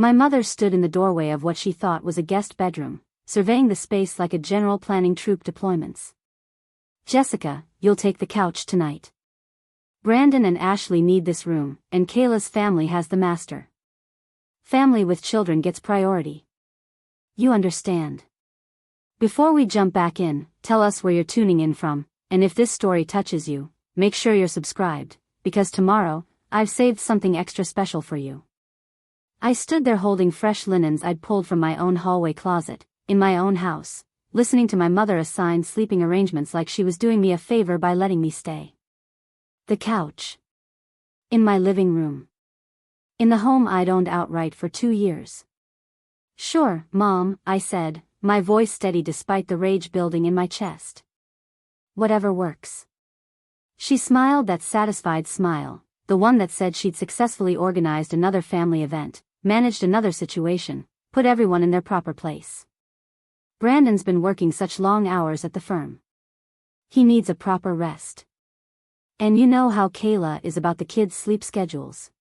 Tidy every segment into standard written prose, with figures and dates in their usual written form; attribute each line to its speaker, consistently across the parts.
Speaker 1: My mother stood in the doorway of what she thought was a guest bedroom, surveying the space like a general planning troop deployments. "Jessica, you'll take the couch tonight. Brandon and Ashley need this room, and Kayla's family has the master. Family with children gets priority. You understand. Before we jump back in, tell us where you're tuning in from, and if this story touches you, make sure you're subscribed, because tomorrow, I've saved something extra special for you." I stood there holding fresh linens I'd pulled from my own hallway closet, in my own house, listening to my mother assign sleeping arrangements like she was doing me a favor by letting me stay. The couch. In my living room. In the home I'd owned outright for 2 years. "Sure, Mom," I said, my voice steady despite the rage building in my chest. "Whatever works." She smiled that satisfied smile, the one that said she'd successfully organized another family event, managed another situation, put everyone in their proper place. "Brandon's been working such long hours at the firm. He needs a proper rest. And you know how Kayla is about the kids' sleep schedules."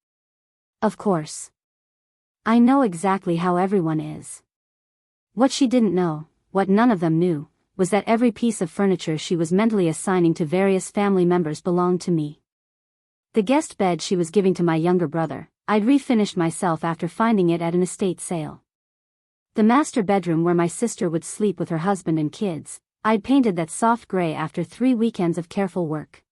Speaker 1: Of course. I know exactly how everyone is. What she didn't know, what none of them knew, was that every piece of furniture she was mentally assigning to various family members belonged to me. The guest bed she was giving to my younger brother, I'd refinished myself after finding it at an estate sale. The master bedroom where my sister would sleep with her husband and kids, I'd painted that soft gray after 3 weekends of careful work.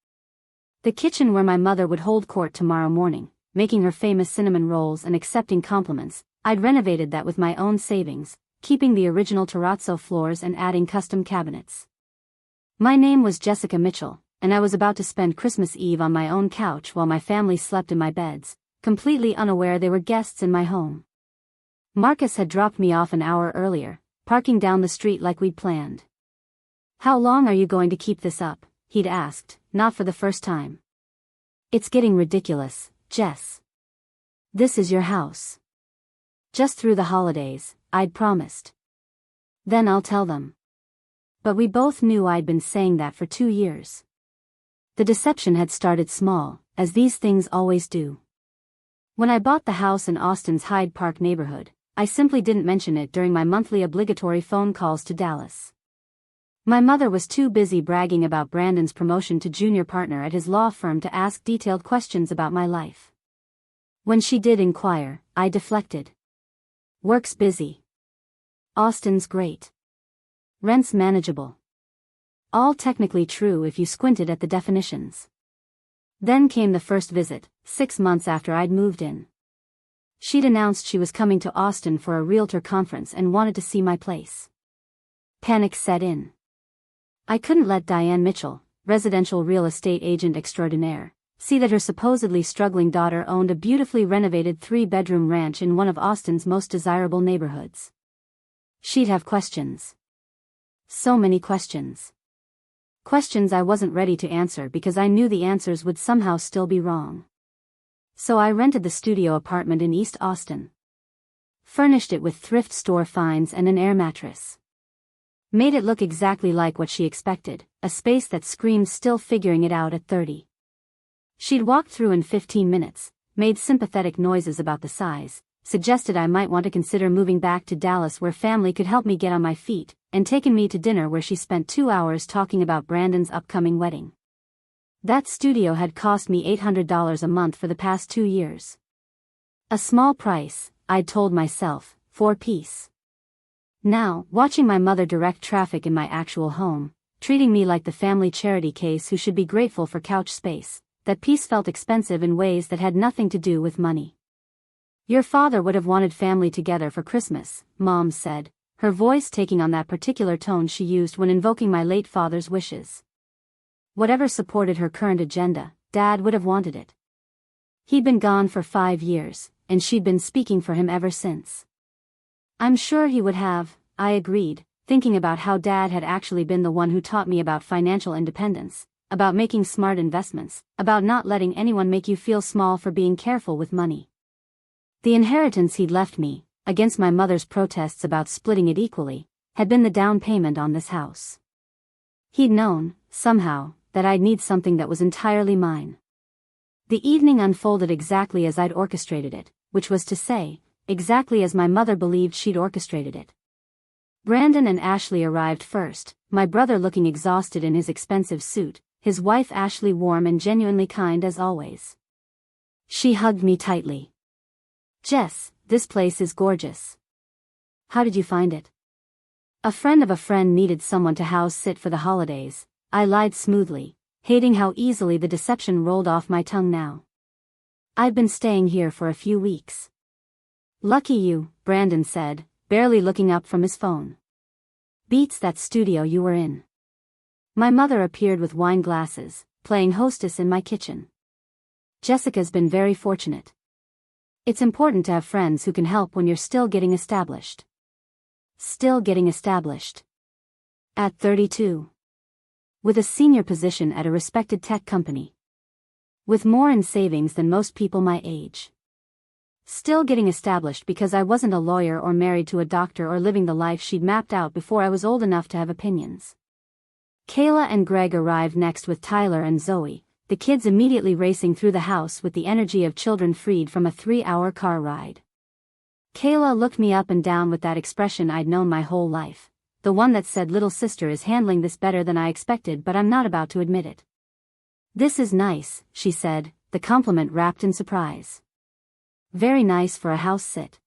Speaker 1: The kitchen where my mother would hold court tomorrow morning, making her famous cinnamon rolls and accepting compliments, I'd renovated that with my own savings, keeping the original terrazzo floors and adding custom cabinets. My name was Jessica Mitchell, and I was about to spend Christmas Eve on my own couch while my family slept in my beds, completely unaware they were guests in my home. Marcus had dropped me off an hour earlier, parking down the street like we'd planned. "How long are you going to keep this up?" he'd asked, not for the first time. "It's getting ridiculous, Jess. This is your house." "Just through the holidays," I'd promised. "Then I'll tell them." But we both knew I'd been saying that for 2 years. The deception had started small, as these things always do. When I bought the house in Austin's Hyde Park neighborhood, I simply didn't mention it during my monthly obligatory phone calls to Dallas. My mother was too busy bragging about Brandon's promotion to junior partner at his law firm to ask detailed questions about my life. When she did inquire, I deflected. "Work's busy. Austin's great. Rent's manageable." All technically true if you squinted at the definitions. Then came the first visit, 6 months after I'd moved in. She'd announced she was coming to Austin for a realtor conference and wanted to see my place. Panic set in. I couldn't let Diane Mitchell, residential real estate agent extraordinaire, see that her supposedly struggling daughter owned a beautifully renovated 3-bedroom ranch in one of Austin's most desirable neighborhoods. She'd have questions. So many questions. Questions I wasn't ready to answer because I knew the answers would somehow still be wrong. So I rented the studio apartment in East Austin. Furnished it with thrift store finds and an air mattress. Made it look exactly like what she expected, a space that screamed still figuring it out at 30. She'd walked through in 15 minutes, made sympathetic noises about the size, suggested I might want to consider moving back to Dallas where family could help me get on my feet, and taken me to dinner where she spent 2 hours talking about Brandon's upcoming wedding. That studio had cost me $800 a month for the past 2 years. A small price, I'd told myself, for peace. Now, watching my mother direct traffic in my actual home, treating me like the family charity case who should be grateful for couch space, that peace felt expensive in ways that had nothing to do with money. "Your father would have wanted family together for Christmas," Mom said, her voice taking on that particular tone she used when invoking my late father's wishes. Whatever supported her current agenda, Dad would have wanted it. He'd been gone for 5 years, and she'd been speaking for him ever since. "I'm sure he would have," I agreed, thinking about how Dad had actually been the one who taught me about financial independence, about making smart investments, about not letting anyone make you feel small for being careful with money. The inheritance he'd left me, against my mother's protests about splitting it equally, had been the down payment on this house. He'd known, somehow, that I'd need something that was entirely mine. The evening unfolded exactly as I'd orchestrated it, which was to say, exactly as my mother believed she'd orchestrated it. Brandon and Ashley arrived first, my brother looking exhausted in his expensive suit, his wife Ashley warm and genuinely kind as always. She hugged me tightly. "Jess, this place is gorgeous. How did you find it?" "A friend of a friend needed someone to house sit for the holidays," I lied smoothly, hating how easily the deception rolled off my tongue now. "I've been staying here for a few weeks." "Lucky you," Brandon said, barely looking up from his phone. "Beats that studio you were in." My mother appeared with wine glasses, playing hostess in my kitchen. "Jessica's been very fortunate. It's important to have friends who can help when you're still getting established." Still getting established. At 32. With a senior position at a respected tech company. With more in savings than most people my age. Still getting established because I wasn't a lawyer or married to a doctor or living the life she'd mapped out before I was old enough to have opinions. Kayla and Greg arrived next with Tyler and Zoe, the kids immediately racing through the house with the energy of children freed from a 3-hour car ride. Kayla looked me up and down with that expression I'd known my whole life, the one that said little sister is handling this better than I expected but I'm not about to admit it. "This is nice," she said, the compliment wrapped in surprise. "Very nice for a house sit."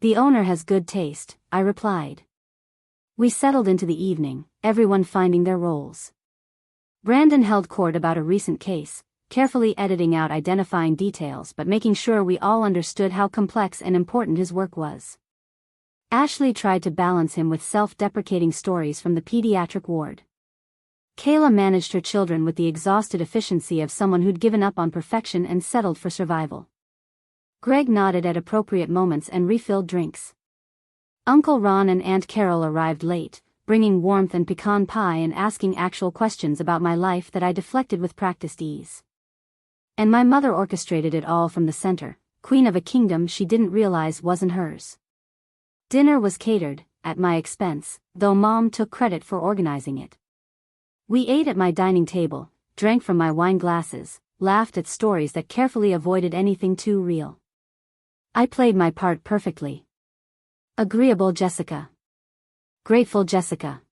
Speaker 1: "The owner has good taste," I replied. We settled into the evening, everyone finding their roles. Brandon held court about a recent case, carefully editing out identifying details but making sure we all understood how complex and important his work was. Ashley tried to balance him with self-deprecating stories from the pediatric ward. Kayla managed her children with the exhausted efficiency of someone who'd given up on perfection and settled for survival. Greg nodded at appropriate moments and refilled drinks. Uncle Ron and Aunt Carol arrived late, bringing warmth and pecan pie and asking actual questions about my life that I deflected with practiced ease. And my mother orchestrated it all from the center, queen of a kingdom she didn't realize wasn't hers. Dinner was catered, at my expense, though Mom took credit for organizing it. We ate at my dining table, drank from my wine glasses, laughed at stories that carefully avoided anything too real. I played my part perfectly. Agreeable Jessica. Grateful Jessica.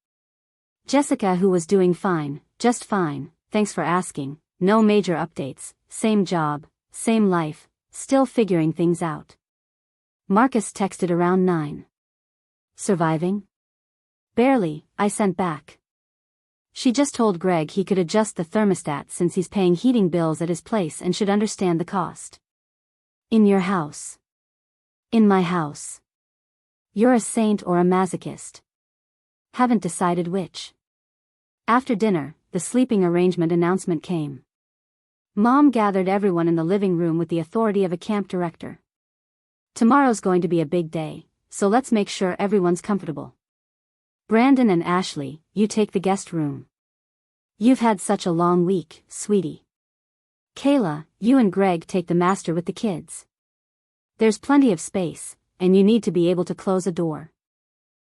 Speaker 1: Jessica who was doing fine, just fine, thanks for asking, no major updates, same job, same life, still figuring things out. Marcus texted around 9. "Surviving?" "Barely," I sent back. "She just told Greg he could adjust the thermostat since he's paying heating bills at his place and should understand the cost." "In your house." "In my house." "You're a saint or a masochist." "Haven't decided which." After dinner, the sleeping arrangement announcement came. Mom gathered everyone in the living room with the authority of a camp director. "Tomorrow's going to be a big day, so let's make sure everyone's comfortable. Brandon and Ashley, you take the guest room. You've had such a long week, sweetie. Kayla, you and Greg take the master with the kids. There's plenty of space, and you need to be able to close a door.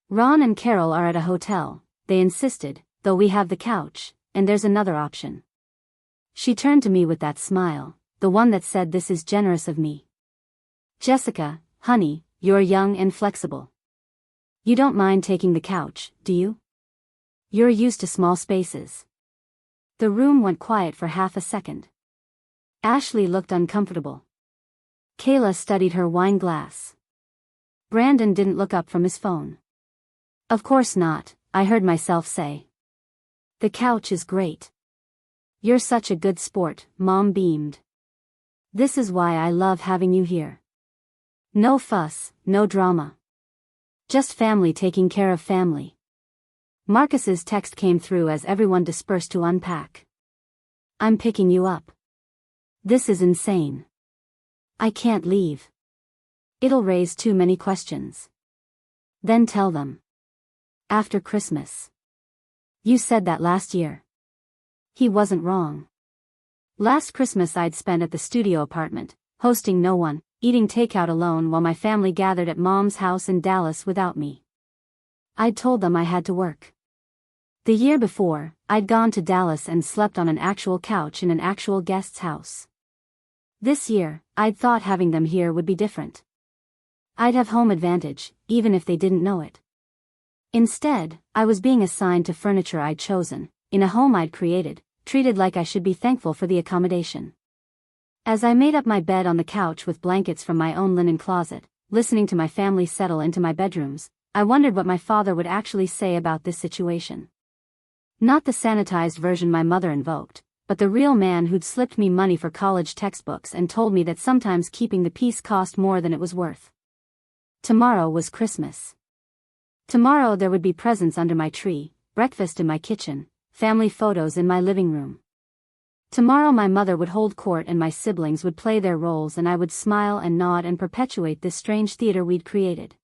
Speaker 1: Ron and Carol are at a hotel, they insisted, though we have the couch, and there's another option." She turned to me with that smile, the one that said this is generous of me. "Jessica, honey, you're young and flexible. You don't mind taking the couch, do you? You're used to small spaces." The room went quiet for half a second. Ashley looked uncomfortable. Kayla studied her wine glass. Brandon didn't look up from his phone. "Of course not," I heard myself say. "The couch is great. You're such a good sport," Mom beamed. "This is why I love having you here. No fuss, no drama. Just family taking care of family." Marcus's text came through as everyone dispersed to unpack. "I'm picking you up. This is insane. I can't leave. It'll raise too many questions." "Then tell them. After Christmas." "You said that last year." He wasn't wrong. Last Christmas I'd spent at the studio apartment, hosting no one, eating takeout alone while my family gathered at Mom's house in Dallas without me. I'd told them I had to work. The year before, I'd gone to Dallas and slept on an actual couch in an actual guest's house. This year, I'd thought having them here would be different. I'd have home advantage, even if they didn't know it. Instead, I was being assigned to furniture I'd chosen, in a home I'd created, treated like I should be thankful for the accommodation. As I made up my bed on the couch with blankets from my own linen closet, listening to my family settle into my bedrooms, I wondered what my father would actually say about this situation. Not the sanitized version my mother invoked, but the real man who'd slipped me money for college textbooks and told me that sometimes keeping the peace cost more than it was worth. Tomorrow was Christmas. Tomorrow there would be presents under my tree, breakfast in my kitchen, family photos in my living room. Tomorrow my mother would hold court and my siblings would play their roles and I would smile and nod and perpetuate this strange theater we'd created.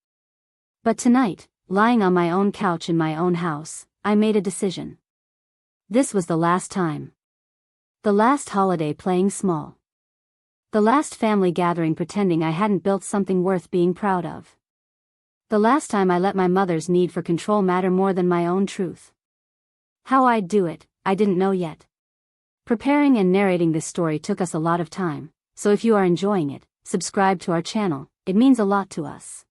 Speaker 1: But tonight, lying on my own couch in my own house, I made a decision. This was the last time. The last holiday playing small. The last family gathering pretending I hadn't built something worth being proud of. The last time I let my mother's need for control matter more than my own truth. How I'd do it, I didn't know yet. Preparing and narrating this story took us a lot of time, so if you are enjoying it, subscribe to our channel, it means a lot to us.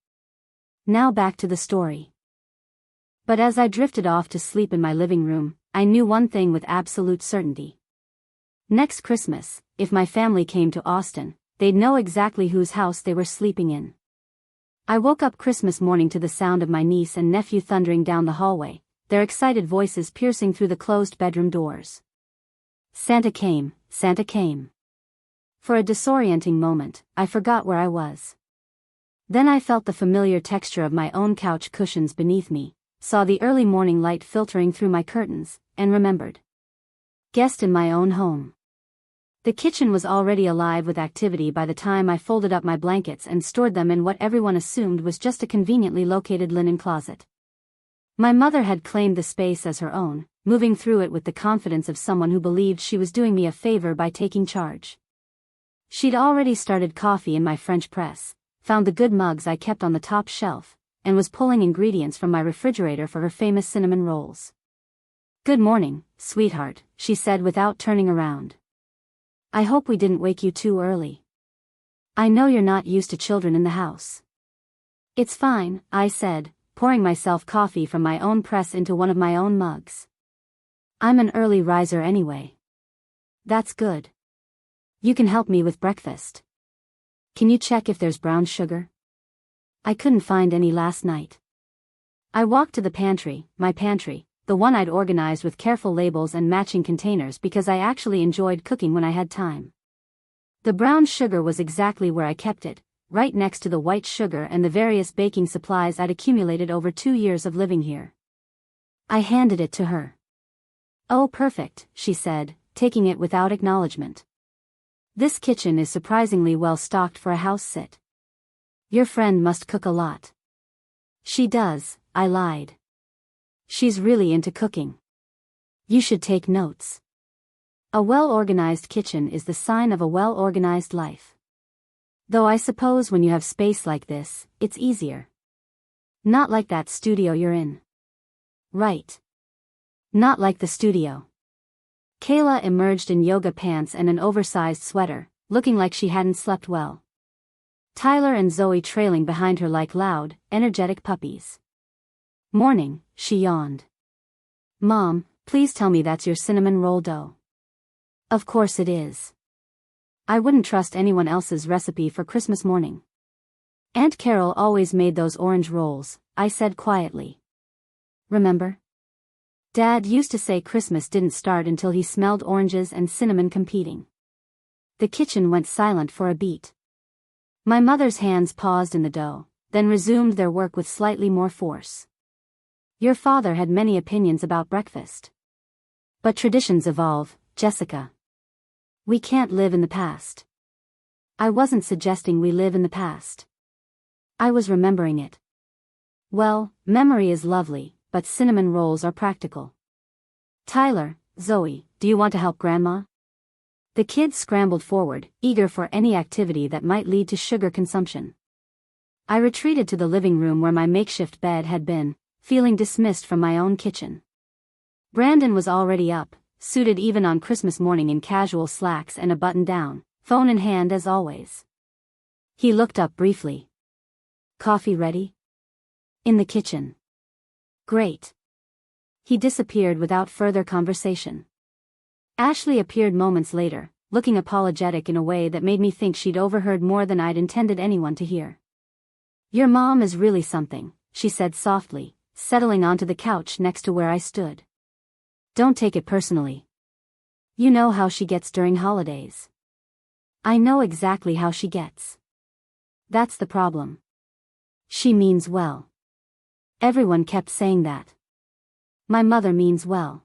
Speaker 1: Now back to the story. But as I drifted off to sleep in my living room, I knew one thing with absolute certainty. Next Christmas, if my family came to Austin, they'd know exactly whose house they were sleeping in. I woke up Christmas morning to the sound of my niece and nephew thundering down the hallway, their excited voices piercing through the closed bedroom doors. Santa came, Santa came. For a disorienting moment, I forgot where I was. Then I felt the familiar texture of my own couch cushions beneath me, saw the early morning light filtering through my curtains, and remembered. Guest in my own home. The kitchen was already alive with activity by the time I folded up my blankets and stored them in what everyone assumed was just a conveniently located linen closet. My mother had claimed the space as her own, moving through it with the confidence of someone who believed she was doing me a favor by taking charge. She'd already started coffee in my French press, found the good mugs I kept on the top shelf, and was pulling ingredients from my refrigerator for her famous cinnamon rolls. "Good morning, sweetheart," she said without turning around. "I hope we didn't wake you too early. I know you're not used to children in the house." "It's fine," I said, pouring myself coffee from my own press into one of my own mugs. "I'm an early riser anyway." "That's good. You can help me with breakfast. Can you check if there's brown sugar? I couldn't find any last night." I walked to the pantry, my pantry, the one I'd organized with careful labels and matching containers because I actually enjoyed cooking when I had time. The brown sugar was exactly where I kept it, right next to the white sugar and the various baking supplies I'd accumulated over 2 years of living here. I handed it to her. "Oh, perfect," she said, taking it without acknowledgement. "This kitchen is surprisingly well stocked for a house sit. Your friend must cook a lot." "She does," I lied. "She's really into cooking. You should take notes. A well-organized kitchen is the sign of a well-organized life. Though I suppose when you have space like this, it's easier. Not like that studio you're in." "Right. Not like the studio." Kayla emerged in yoga pants and an oversized sweater, looking like she hadn't slept well. Tyler and Zoe trailing behind her like loud, energetic puppies. "Morning," she yawned. "Mom, please tell me that's your cinnamon roll dough." "Of course it is. I wouldn't trust anyone else's recipe for Christmas morning. Aunt Carol always made those orange rolls," I said quietly. "Remember? Dad used to say Christmas didn't start until he smelled oranges and cinnamon competing." The kitchen went silent for a beat. My mother's hands paused in the dough, then resumed their work with slightly more force. "Your father had many opinions about breakfast. But traditions evolve, Jessica. We can't live in the past." I wasn't suggesting we live in the past. I was remembering it. Well, memory is lovely, but cinnamon rolls are practical. "Tyler, Zoe, do you want to help Grandma?" The kids scrambled forward, eager for any activity that might lead to sugar consumption. I retreated to the living room where my makeshift bed had been, feeling dismissed from my own kitchen. Brandon was already up, suited even on Christmas morning in casual slacks and a button-down, phone in hand as always. He looked up briefly. Coffee ready? In the kitchen. Great. He disappeared without further conversation. Ashley appeared moments later, looking apologetic in a way that made me think she'd overheard more than I'd intended anyone to hear. Your mom is really something, she said softly, settling onto the couch next to where I stood. Don't take it personally. You know how she gets during holidays. I know exactly how she gets. That's the problem. She means well. Everyone kept saying that. My mother means well.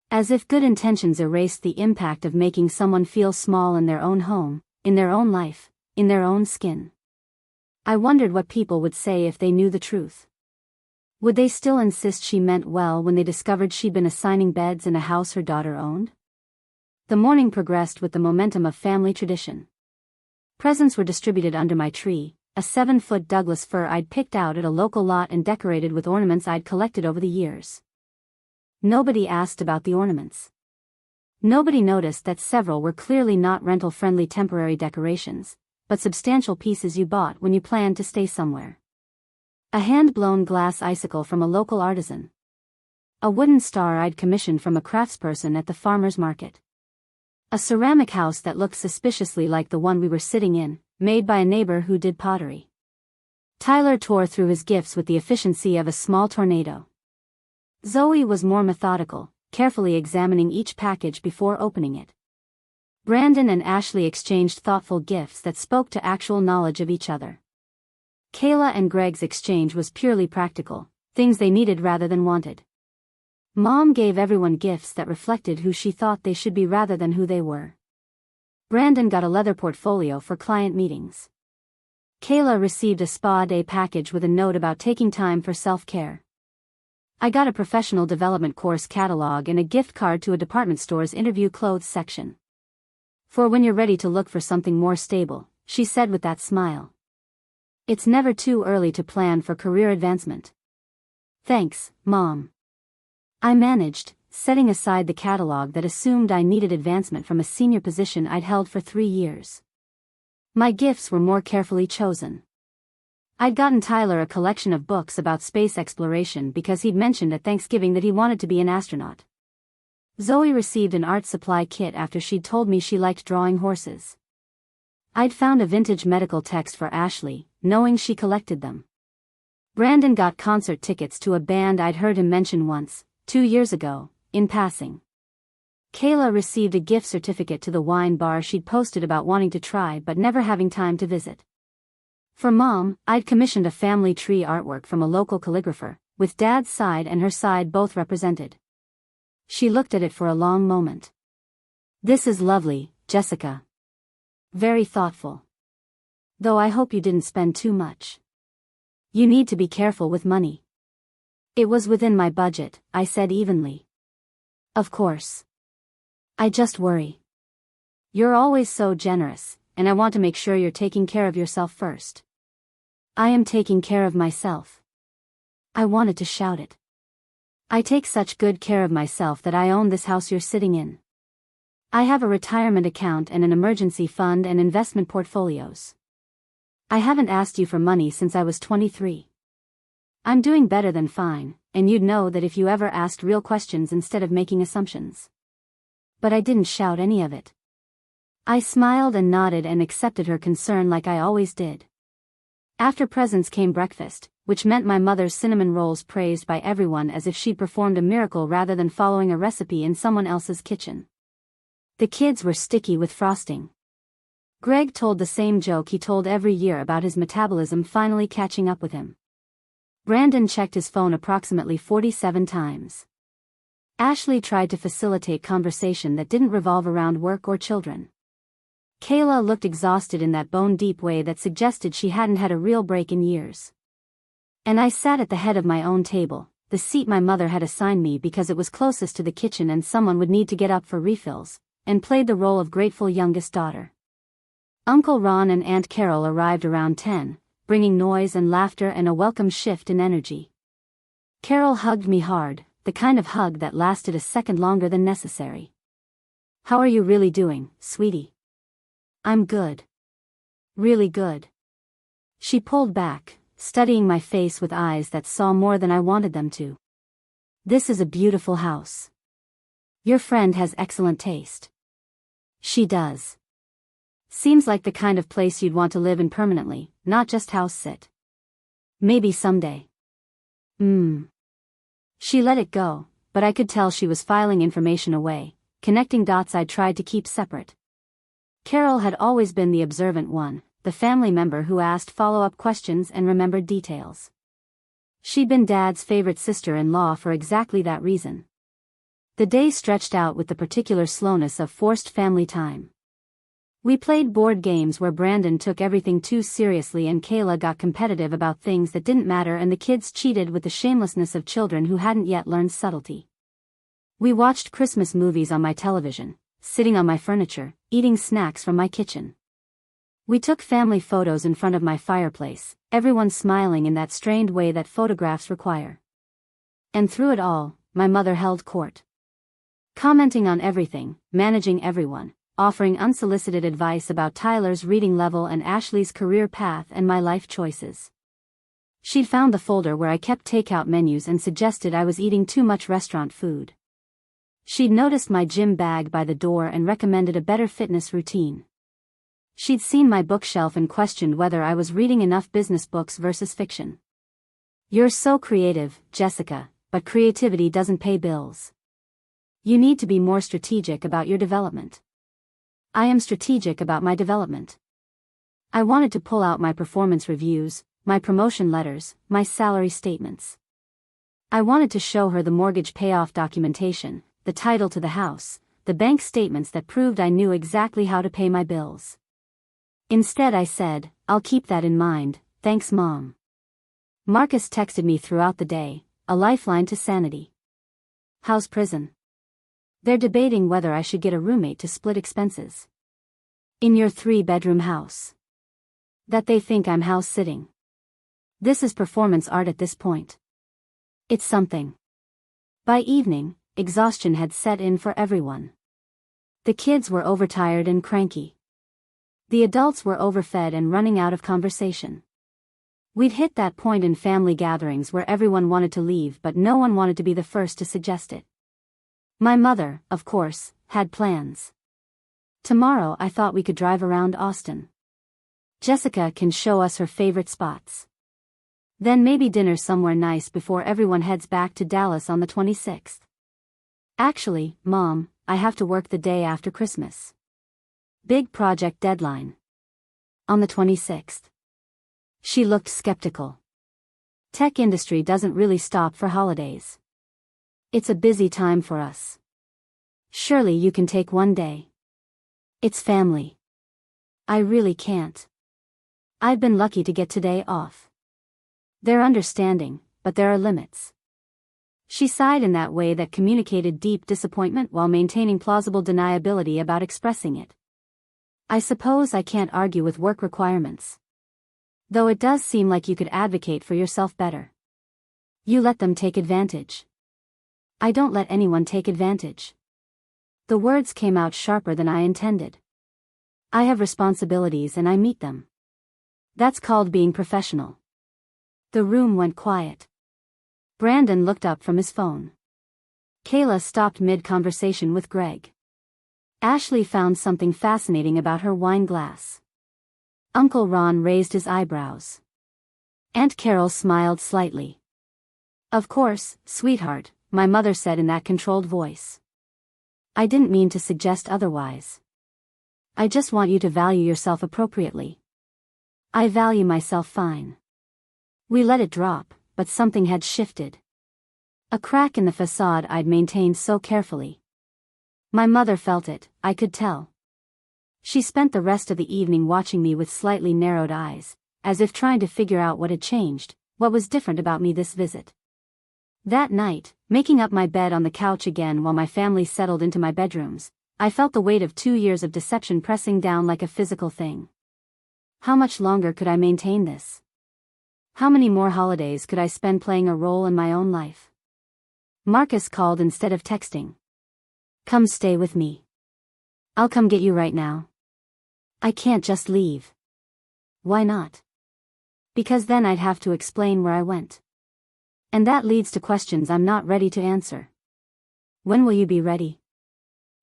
Speaker 1: As if good intentions erased the impact of making someone feel small in their own home, in their own life, in their own skin. I wondered what people would say if they knew the truth. Would they still insist she meant well when they discovered she'd been assigning beds in a house her daughter owned? The morning progressed with the momentum of family tradition. Presents were distributed under my tree, a 7-foot Douglas fir I'd picked out at a local lot and decorated with ornaments I'd collected over the years. Nobody asked about the ornaments. Nobody noticed that several were clearly not rental-friendly temporary decorations, but substantial pieces you bought when you planned to stay somewhere. A hand-blown glass icicle from a local artisan. A wooden star I'd commissioned from a craftsperson at the farmer's market. A ceramic house that looked suspiciously like the one we were sitting in, made by a neighbor who did pottery. Tyler tore through his gifts with the efficiency of a small tornado. Zoe was more methodical, carefully examining each package before opening it. Brandon and Ashley exchanged thoughtful gifts that spoke to actual knowledge of each other. Kayla and Greg's exchange was purely practical, things they needed rather than wanted. Mom gave everyone gifts that reflected who she thought they should be rather than who they were. Brandon got a leather portfolio for client meetings. Kayla received a spa day package with a note about taking time for self-care. I got a professional development course catalog and a gift card to a department store's interview clothes section. For when you're ready to look for something more stable, she said with that smile. It's never too early to plan for career advancement. Thanks, Mom. I managed, setting aside the catalog that assumed I needed advancement from a senior position I'd held for 3 years. My gifts were more carefully chosen. I'd gotten Tyler a collection of books about space exploration because he'd mentioned at Thanksgiving that he wanted to be an astronaut. Zoe received an art supply kit after she'd told me she liked drawing horses. I'd found a vintage medical text for Ashley, knowing she collected them. Brandon got concert tickets to a band I'd heard him mention once, 2 years ago, in passing. Kayla received a gift certificate to the wine bar she'd posted about wanting to try but never having time to visit. For Mom, I'd commissioned a family tree artwork from a local calligrapher, with Dad's side and her side both represented. She looked at it for a long moment. This is lovely, Jessica. Very thoughtful. Though I hope you didn't spend too much. You need to be careful with money. It was within my budget, I said evenly. Of course. I just worry. You're always so generous, and I want to make sure you're taking care of yourself first. I am taking care of myself. I wanted to shout it. I take such good care of myself that I own this house you're sitting in. I have a retirement account and an emergency fund and investment portfolios. I haven't asked you for money since I was 23. I'm doing better than fine, and you'd know that if you ever asked real questions instead of making assumptions. But I didn't shout any of it. I smiled and nodded and accepted her concern like I always did. After presents came breakfast, which meant my mother's cinnamon rolls praised by everyone as if she'd performed a miracle rather than following a recipe in someone else's kitchen. The kids were sticky with frosting. Greg told the same joke he told every year about his metabolism finally catching up with him. Brandon checked his phone approximately 47 times. Ashley tried to facilitate conversation that didn't revolve around work or children. Kayla looked exhausted in that bone-deep way that suggested she hadn't had a real break in years. And I sat at the head of my own table, the seat my mother had assigned me because it was closest to the kitchen and someone would need to get up for refills, and played the role of grateful youngest daughter. Uncle Ron and Aunt Carol arrived around 10, bringing noise and laughter and a welcome shift in energy. Carol hugged me hard, the kind of hug that lasted a second longer than necessary. How are you really doing, sweetie? I'm good. Really good. She pulled back, studying my face with eyes that saw more than I wanted them to. This is a beautiful house. Your friend has excellent taste. She does. Seems like the kind of place you'd want to live in permanently, not just house sit. Maybe someday. She let it go, but I could tell she was filing information away, connecting dots I'd tried to keep separate. Carol had always been the observant one, the family member who asked follow-up questions and remembered details. She'd been Dad's favorite sister-in-law for exactly that reason. The day stretched out with the particular slowness of forced family time. We played board games where Brandon took everything too seriously and Kayla got competitive about things that didn't matter, and the kids cheated with the shamelessness of children who hadn't yet learned subtlety. We watched Christmas movies on my television, sitting on my furniture, eating snacks from my kitchen. We took family photos in front of my fireplace, everyone smiling in that strained way that photographs require. And through it all, my mother held court. Commenting on everything, managing everyone, offering unsolicited advice about Tyler's reading level and Ashley's career path and my life choices. She'd found the folder where I kept takeout menus and suggested I was eating too much restaurant food. She'd noticed my gym bag by the door and recommended a better fitness routine. She'd seen my bookshelf and questioned whether I was reading enough business books versus fiction. You're so creative, Jessica, but creativity doesn't pay bills. You need to be more strategic about your development. I am strategic about my development. I wanted to pull out my performance reviews, my promotion letters, my salary statements. I wanted to show her the mortgage payoff documentation, the title to the house, the bank statements that proved I knew exactly how to pay my bills. Instead I said, I'll keep that in mind, thanks Mom. Marcus texted me throughout the day, a lifeline to sanity. How's prison? They're debating whether I should get a roommate to split expenses. In your 3-bedroom house. That they think I'm house sitting. This is performance art at this point. It's something. By evening, exhaustion had set in for everyone. The kids were overtired and cranky. The adults were overfed and running out of conversation. We'd hit that point in family gatherings where everyone wanted to leave but no one wanted to be the first to suggest it. My mother, of course, had plans. Tomorrow I thought we could drive around Austin. Jessica can show us her favorite spots. Then maybe dinner somewhere nice before everyone heads back to Dallas on the 26th. Actually, Mom, I have to work the day after Christmas. Big project deadline. On the 26th. She looked skeptical. Tech industry doesn't really stop for holidays. It's a busy time for us. Surely you can take one day. It's family. I really can't. I've been lucky to get today off. They're understanding, but there are limits. She sighed in that way that communicated deep disappointment while maintaining plausible deniability about expressing it. I suppose I can't argue with work requirements. Though it does seem like you could advocate for yourself better. You let them take advantage. I don't let anyone take advantage. The words came out sharper than I intended. I have responsibilities and I meet them. That's called being professional. The room went quiet. Brandon looked up from his phone. Kayla stopped mid-conversation with Greg. Ashley found something fascinating about her wine glass. Uncle Ron raised his eyebrows. Aunt Carol smiled slightly. Of course, sweetheart, my mother said in that controlled voice. I didn't mean to suggest otherwise. I just want you to value yourself appropriately. I value myself fine. We let it drop, but something had shifted. A crack in the facade I'd maintained so carefully. My mother felt it, I could tell. She spent the rest of the evening watching me with slightly narrowed eyes, as if trying to figure out what had changed, what was different about me this visit. That night, making up my bed on the couch again while my family settled into my bedrooms, I felt the weight of 2 years of deception pressing down like a physical thing. How much longer could I maintain this? How many more holidays could I spend playing a role in my own life? Marcus called instead of texting. Come stay with me. I'll come get you right now. I can't just leave. Why not? Because then I'd have to explain where I went. And that leads to questions I'm not ready to answer. When will you be ready?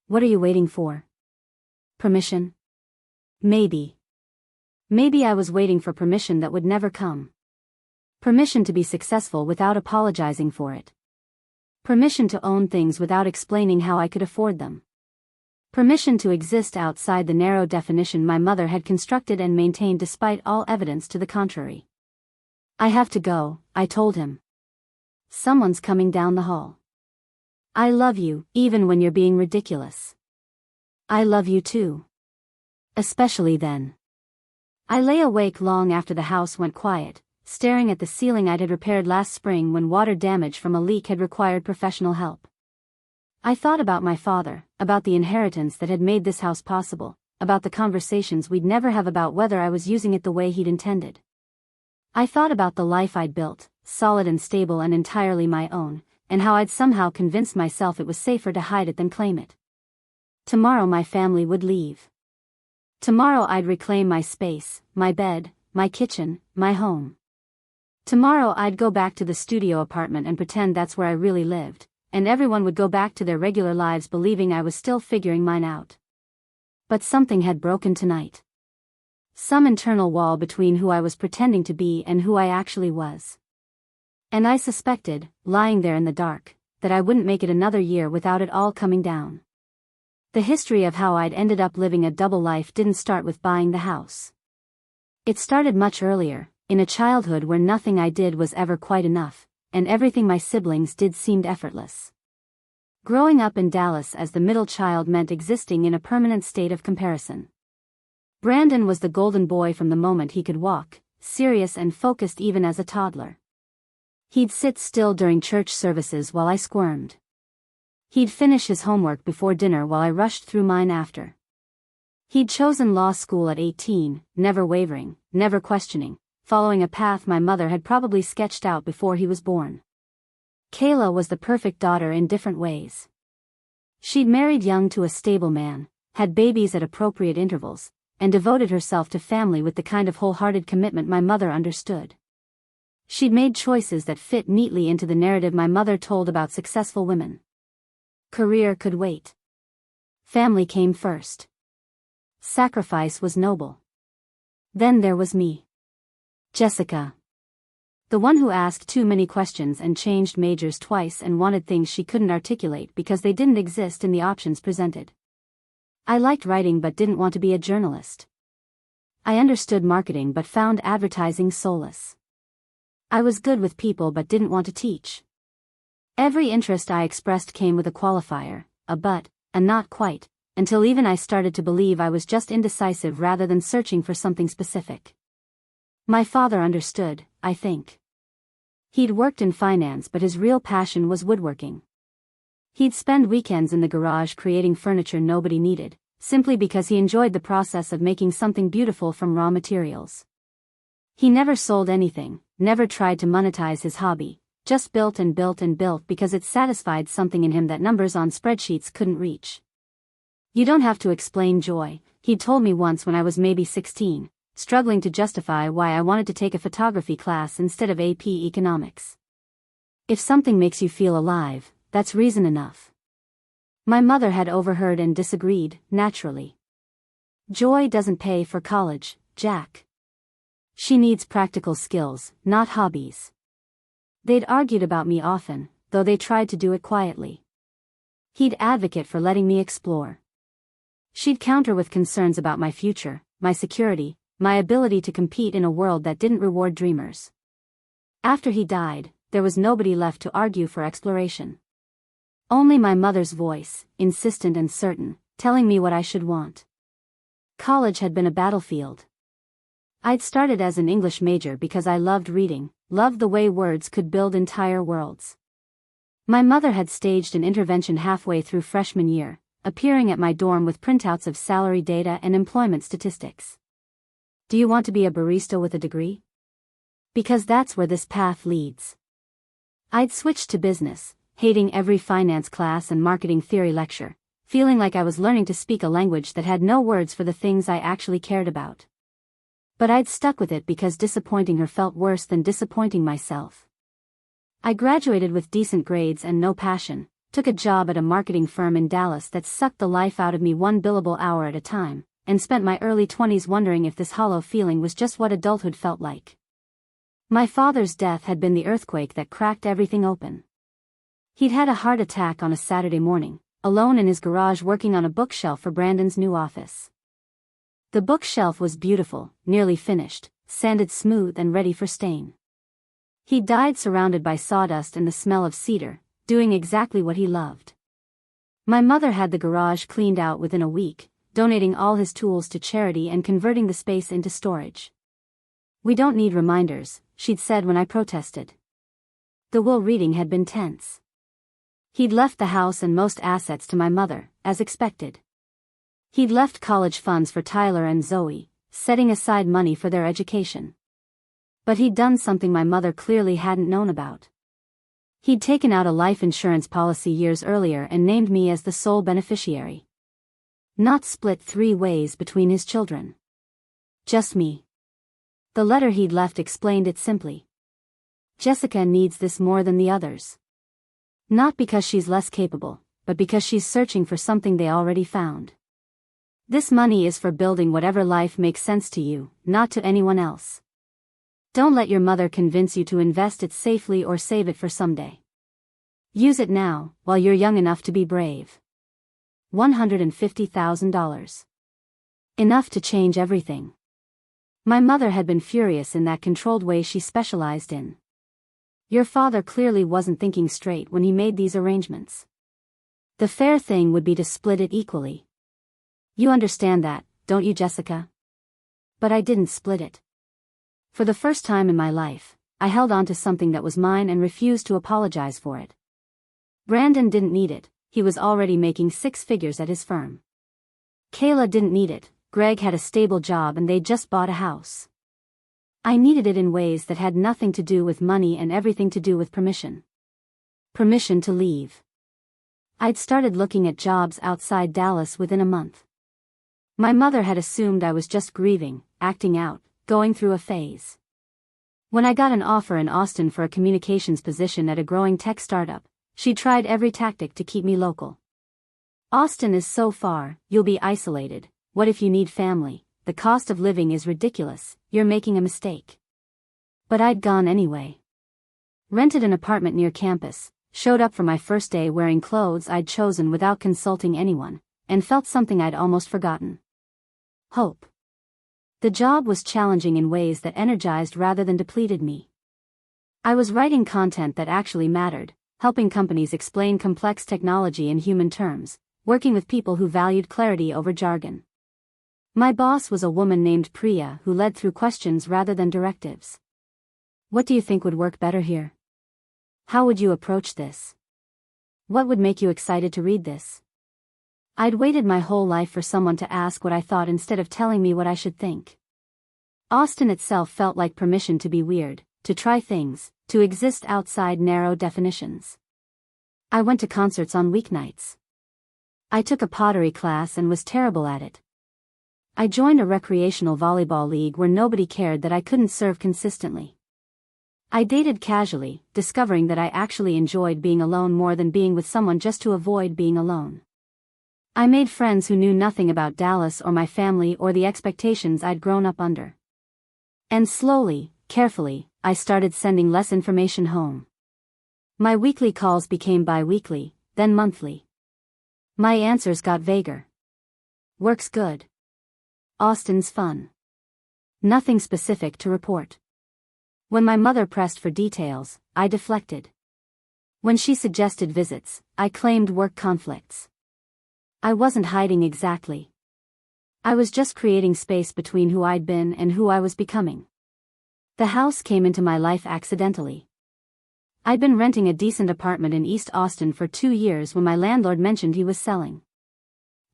Speaker 1: What are you waiting for? Permission? Maybe. Maybe I was waiting for permission that would never come. Permission to be successful without apologizing for it. Permission to own things without explaining how I could afford them. Permission to exist outside the narrow definition my mother had constructed and maintained despite all evidence to the contrary. I have to go, I told him. Someone's coming down the hall. I love you, even when you're being ridiculous. I love you too. Especially then. I lay awake long after the house went quiet, staring at the ceiling I'd had repaired last spring when water damage from a leak had required professional help. I thought about my father, about the inheritance that had made this house possible, about the conversations we'd never have about whether I was using it the way he'd intended. I thought about the life I'd built, solid and stable and entirely my own, and how I'd somehow convinced myself it was safer to hide it than claim it. Tomorrow my family would leave. Tomorrow I'd reclaim my space, my bed, my kitchen, my home. Tomorrow I'd go back to the studio apartment and pretend that's where I really lived, and everyone would go back to their regular lives believing I was still figuring mine out. But something had broken tonight. Some internal wall between who I was pretending to be and who I actually was. And I suspected, lying there in the dark, that I wouldn't make it another year without it all coming down. The history of how I'd ended up living a double life didn't start with buying the house. It started much earlier, in a childhood where nothing I did was ever quite enough, and everything my siblings did seemed effortless. Growing up in Dallas as the middle child meant existing in a permanent state of comparison. Brandon was the golden boy from the moment he could walk, serious and focused even as a toddler. He'd sit still during church services while I squirmed. He'd finish his homework before dinner while I rushed through mine after. He'd chosen law school at 18, never wavering, never questioning, following a path my mother had probably sketched out before he was born. Kayla was the perfect daughter in different ways. She'd married young to a stable man, had babies at appropriate intervals, and devoted herself to family with the kind of wholehearted commitment my mother understood. She'd made choices that fit neatly into the narrative my mother told about successful women. Career could wait. Family came first. Sacrifice was noble. Then there was me. Jessica. The one who asked too many questions and changed majors twice and wanted things she couldn't articulate because they didn't exist in the options presented. I liked writing but didn't want to be a journalist. I understood marketing but found advertising soulless. I was good with people but didn't want to teach. Every interest I expressed came with a qualifier, a but, a not quite, until even I started to believe I was just indecisive rather than searching for something specific. My father understood, I think. He'd worked in finance but his real passion was woodworking. He'd spend weekends in the garage creating furniture nobody needed, simply because he enjoyed the process of making something beautiful from raw materials. He never sold anything, never tried to monetize his hobby, just built and built and built because it satisfied something in him that numbers on spreadsheets couldn't reach. You don't have to explain joy, he'd told me once when I was maybe 16, struggling to justify why I wanted to take a photography class instead of AP Economics. If something makes you feel alive, that's reason enough. My mother had overheard and disagreed, naturally. Joy doesn't pay for college, Jack. She needs practical skills, not hobbies. They'd argued about me often, though they tried to do it quietly. He'd advocate for letting me explore. She'd counter with concerns about my future, my security, my ability to compete in a world that didn't reward dreamers. After he died, there was nobody left to argue for exploration. Only my mother's voice, insistent and certain, telling me what I should want. College had been a battlefield. I'd started as an English major because I loved reading, loved the way words could build entire worlds. My mother had staged an intervention halfway through freshman year, appearing at my dorm with printouts of salary data and employment statistics. Do you want to be a barista with a degree? Because that's where this path leads. I'd switched to business, hating every finance class and marketing theory lecture, feeling like I was learning to speak a language that had no words for the things I actually cared about. But I'd stuck with it because disappointing her felt worse than disappointing myself. I graduated with decent grades and no passion, took a job at a marketing firm in Dallas that sucked the life out of me one billable hour at a time, and spent my early 20s wondering if this hollow feeling was just what adulthood felt like. My father's death had been the earthquake that cracked everything open. He'd had a heart attack on a Saturday morning, alone in his garage working on a bookshelf for Brandon's new office. The bookshelf was beautiful, nearly finished, sanded smooth and ready for stain. He died surrounded by sawdust and the smell of cedar, doing exactly what he loved. My mother had the garage cleaned out within a week, donating all his tools to charity and converting the space into storage. "We don't need reminders," she'd said when I protested. The will reading had been tense. He'd left the house and most assets to my mother, as expected. He'd left college funds for Tyler and Zoe, setting aside money for their education. But he'd done something my mother clearly hadn't known about. He'd taken out a life insurance policy years earlier and named me as the sole beneficiary. Not split 3 ways between his children. Just me. The letter he'd left explained it simply. Jessica needs this more than the others. Not because she's less capable, but because she's searching for something they already found. This money is for building whatever life makes sense to you, not to anyone else. Don't let your mother convince you to invest it safely or save it for someday. Use it now, while you're young enough to be brave. $150,000. Enough to change everything. My mother had been furious in that controlled way she specialized in. Your father clearly wasn't thinking straight when he made these arrangements. The fair thing would be to split it equally. You understand that, don't you, Jessica? But I didn't split it. For the first time in my life, I held on to something that was mine and refused to apologize for it. Brandon didn't need it, he was already making 6 figures at his firm. Kayla didn't need it, Greg had a stable job and they'd just bought a house. I needed it in ways that had nothing to do with money and everything to do with permission. Permission to leave. I'd started looking at jobs outside Dallas within a month. My mother had assumed I was just grieving, acting out, going through a phase. When I got an offer in Austin for a communications position at a growing tech startup, she tried every tactic to keep me local. Austin is so far, you'll be isolated. What if you need family? The cost of living is ridiculous, you're making a mistake. But I'd gone anyway. Rented an apartment near campus, showed up for my first day wearing clothes I'd chosen without consulting anyone, and felt something I'd almost forgotten. Hope. The job was challenging in ways that energized rather than depleted me. I was writing content that actually mattered, helping companies explain complex technology in human terms, working with people who valued clarity over jargon. My boss was a woman named Priya who led through questions rather than directives. What do you think would work better here? How would you approach this? What would make you excited to read this? I'd waited my whole life for someone to ask what I thought instead of telling me what I should think. Austin itself felt like permission to be weird, to try things, to exist outside narrow definitions. I went to concerts on weeknights. I took a pottery class and was terrible at it. I joined a recreational volleyball league where nobody cared that I couldn't serve consistently. I dated casually, discovering that I actually enjoyed being alone more than being with someone just to avoid being alone. I made friends who knew nothing about Dallas or my family or the expectations I'd grown up under. And slowly, carefully, I started sending less information home. My weekly calls became bi-weekly, then monthly. My answers got vaguer. Work's good. Austin's fun. Nothing specific to report. When my mother pressed for details, I deflected. When she suggested visits, I claimed work conflicts. I wasn't hiding exactly. I was just creating space between who I'd been and who I was becoming. The house came into my life accidentally. I'd been renting a decent apartment in East Austin for 2 years when my landlord mentioned he was selling.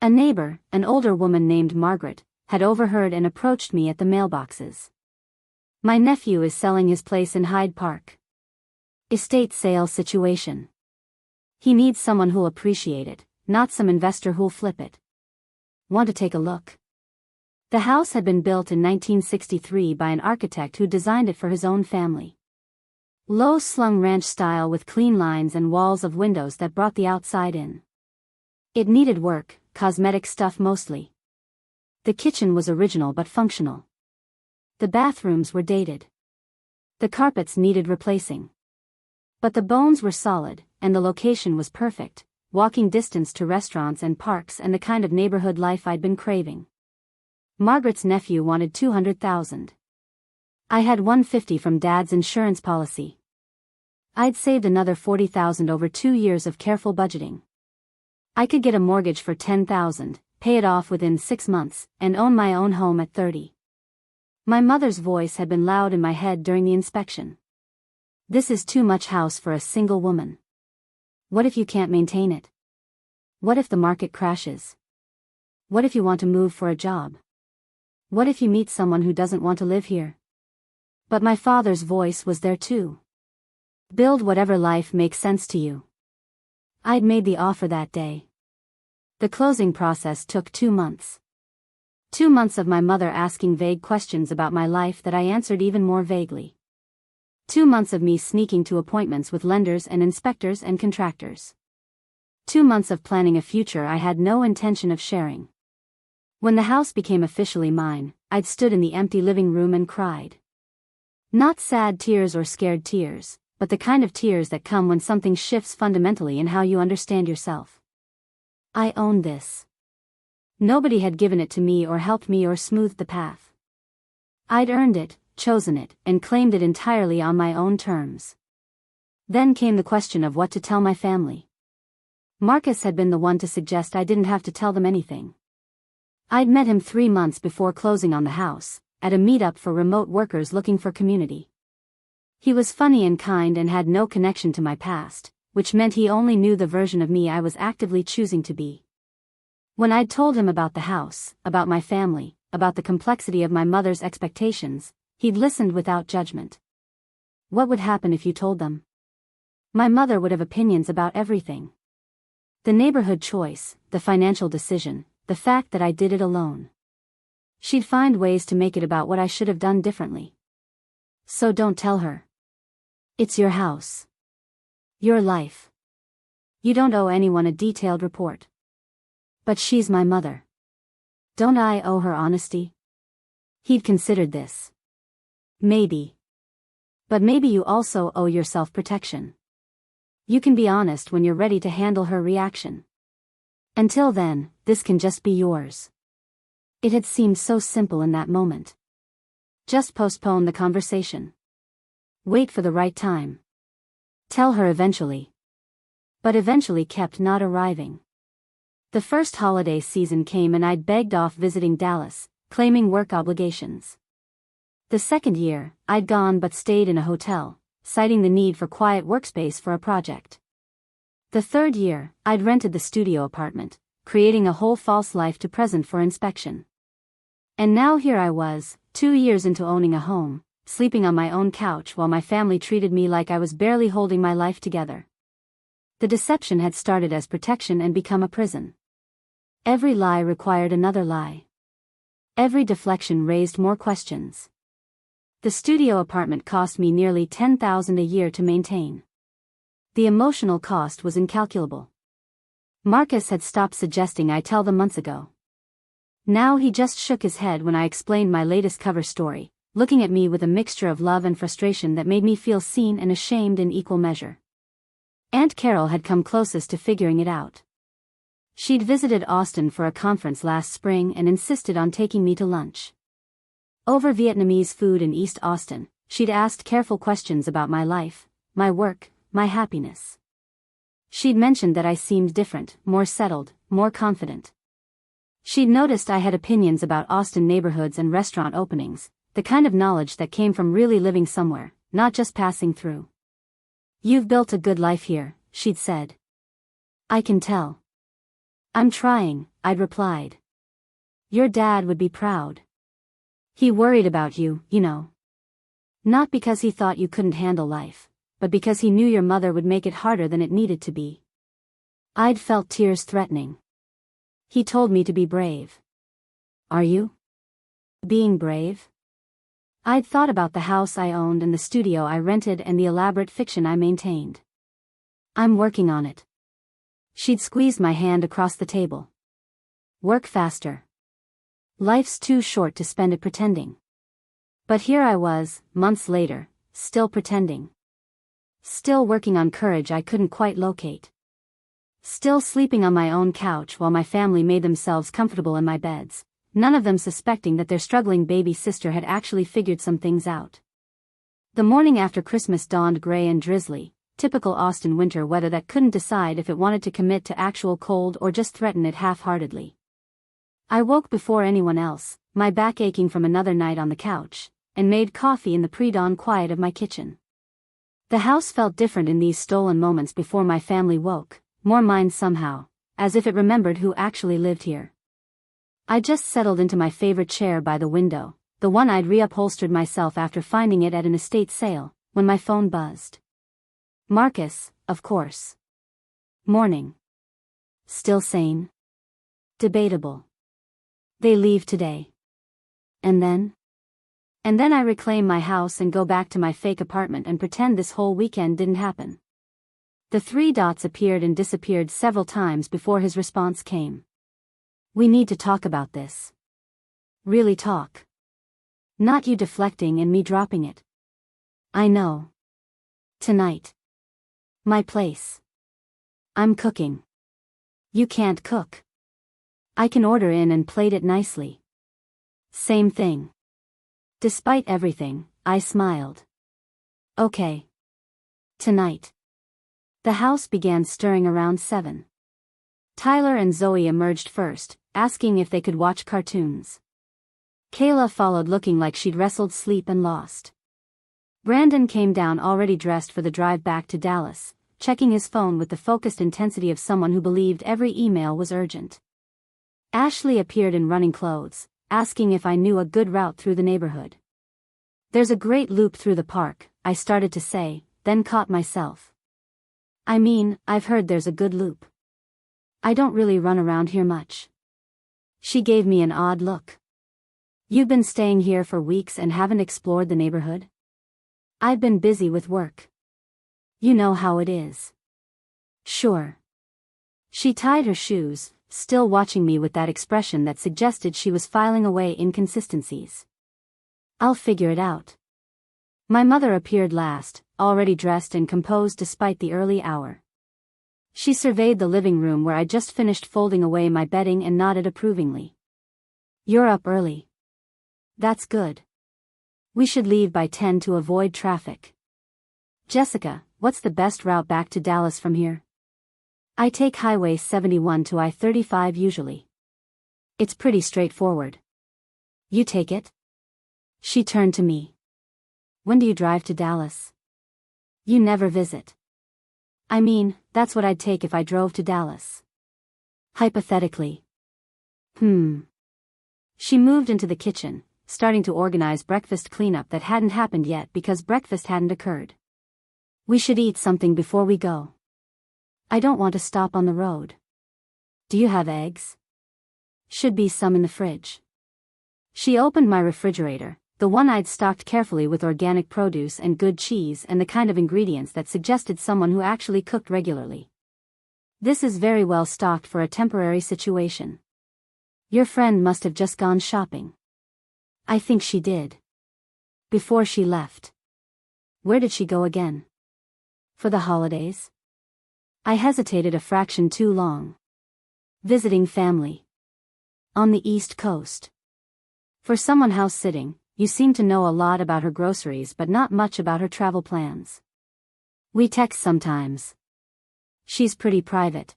Speaker 1: A neighbor, an older woman named Margaret, had overheard and approached me at the mailboxes. My nephew is selling his place in Hyde Park. Estate sale situation. He needs someone who'll appreciate it, not some investor who'll flip it. Want to take a look? The house had been built in 1963 by an architect who designed it for his own family. Low-slung ranch style with clean lines and walls of windows that brought the outside in. It needed work, cosmetic stuff mostly. The kitchen was original but functional. The bathrooms were dated. The carpets needed replacing. But the bones were solid, and the location was perfect, walking distance to restaurants and parks and the kind of neighborhood life I'd been craving. Margaret's nephew wanted $200,000. I had $150 from Dad's insurance policy. I'd saved another $40,000 over 2 years of careful budgeting. I could get a mortgage for $10,000, pay it off within 6 months, and own my own home at 30. My mother's voice had been loud in my head during the inspection. This is too much house for a single woman. What if you can't maintain it? What if the market crashes? What if you want to move for a job? What if you meet someone who doesn't want to live here? But my father's voice was there too. Build whatever life makes sense to you. I'd made the offer that day. The closing process took 2 months. 2 months of my mother asking vague questions about my life that I answered even more vaguely. 2 months of me sneaking to appointments with lenders and inspectors and contractors. 2 months of planning a future I had no intention of sharing. When the house became officially mine, I'd stood in the empty living room and cried. Not sad tears or scared tears, but the kind of tears that come when something shifts fundamentally in how you understand yourself. I owned this. Nobody had given it to me or helped me or smoothed the path. I'd earned it, chosen it, and claimed it entirely on my own terms. Then came the question of what to tell my family. Marcus had been the one to suggest I didn't have to tell them anything. I'd met him 3 months before closing on the house, at a meetup for remote workers looking for community. He was funny and kind and had no connection to my past, which meant he only knew the version of me I was actively choosing to be. When I'd told him about the house, about my family, about the complexity of my mother's expectations, he'd listened without judgment. What would happen if you told them? My mother would have opinions about everything. The neighborhood choice, the financial decision, the fact that I did it alone. She'd find ways to make it about what I should have done differently. So don't tell her. It's your house. Your life. You don't owe anyone a detailed report. But she's my mother. Don't I owe her honesty? He'd considered this. Maybe. But maybe you also owe yourself protection. You can be honest when you're ready to handle her reaction. Until then, this can just be yours. It had seemed so simple in that moment. Just postpone the conversation. Wait for the right time. Tell her eventually. But eventually kept not arriving. The first holiday season came and I'd begged off visiting Dallas, claiming work obligations. The second year, I'd gone but stayed in a hotel, citing the need for quiet workspace for a project. The third year, I'd rented the studio apartment, creating a whole false life to present for inspection. And now here I was, 2 years into owning a home, sleeping on my own couch while my family treated me like I was barely holding my life together. The deception had started as protection and become a prison. Every lie required another lie. Every deflection raised more questions. The studio apartment cost me nearly $10,000 a year to maintain. The emotional cost was incalculable. Marcus had stopped suggesting I tell them months ago. Now he just shook his head when I explained my latest cover story, looking at me with a mixture of love and frustration that made me feel seen and ashamed in equal measure. Aunt Carol had come closest to figuring it out. She'd visited Austin for a conference last spring and insisted on taking me to lunch. Over Vietnamese food in East Austin, she'd asked careful questions about my life, my work, my happiness. She'd mentioned that I seemed different, more settled, more confident. She'd noticed I had opinions about Austin neighborhoods and restaurant openings, the kind of knowledge that came from really living somewhere, not just passing through. You've built a good life here, she'd said. I can tell. I'm trying, I'd replied. Your dad would be proud. He worried about you, you know. Not because he thought you couldn't handle life, but because he knew your mother would make it harder than it needed to be. I'd felt tears threatening. He told me to be brave. Are you? Being brave? I'd thought about the house I owned and the studio I rented and the elaborate fiction I maintained. I'm working on it. She'd squeezed my hand across the table. Work faster. Life's too short to spend it pretending. But here I was, months later, still pretending. Still working on courage I couldn't quite locate. Still sleeping on my own couch while my family made themselves comfortable in my beds, none of them suspecting that their struggling baby sister had actually figured some things out. The morning after Christmas dawned gray and drizzly, typical Austin winter weather that couldn't decide if it wanted to commit to actual cold or just threaten it half-heartedly. I woke before anyone else, my back aching from another night on the couch, and made coffee in the pre-dawn quiet of my kitchen. The house felt different in these stolen moments before my family woke, more mine somehow, as if it remembered who actually lived here. I just settled into my favorite chair by the window, the one I'd reupholstered myself after finding it at an estate sale, when my phone buzzed. Marcus, of course. Morning. Still sane? Debatable. They leave today. And then? And then I reclaim my house and go back to my fake apartment and pretend this whole weekend didn't happen. The three dots appeared and disappeared several times before his response came. We need to talk about this. Really talk. Not you deflecting and me dropping it. I know. Tonight. My place. I'm cooking. You can't cook. I can order in and plate it nicely. Same thing. Despite everything, I smiled. Okay. Tonight. The house began stirring around 7. Tyler and Zoe emerged first, asking if they could watch cartoons. Kayla followed looking like she'd wrestled sleep and lost. Brandon came down already dressed for the drive back to Dallas, checking his phone with the focused intensity of someone who believed every email was urgent. Ashley appeared in running clothes, asking if I knew a good route through the neighborhood. There's a great loop through the park, I started to say, then caught myself. I mean, I've heard there's a good loop. I don't really run around here much. She gave me an odd look. You've been staying here for weeks and haven't explored the neighborhood? I've been busy with work. You know how it is. Sure. She tied her shoes, still watching me with that expression that suggested she was filing away inconsistencies. I'll figure it out. My mother appeared last, already dressed and composed despite the early hour. She surveyed the living room where I'd just finished folding away my bedding and nodded approvingly. You're up early. That's good. We should leave by 10 to avoid traffic. Jessica, what's the best route back to Dallas from here? I take Highway 71 to I-35 usually. It's pretty straightforward. You take it? She turned to me. When do you drive to Dallas? You never visit. I mean, that's what I'd take if I drove to Dallas. Hypothetically. She moved into the kitchen, starting to organize breakfast cleanup that hadn't happened yet because breakfast hadn't occurred. We should eat something before we go. I don't want to stop on the road. Do you have eggs? Should be some in the fridge. She opened my refrigerator, the one I'd stocked carefully with organic produce and good cheese and the kind of ingredients that suggested someone who actually cooked regularly. This is very well stocked for a temporary situation. Your friend must have just gone shopping. I think she did. Before she left. Where did she go again? For the holidays? I hesitated a fraction too long. Visiting family. On the East Coast. For someone house-sitting, you seem to know a lot about her groceries but not much about her travel plans. We text sometimes. She's pretty private.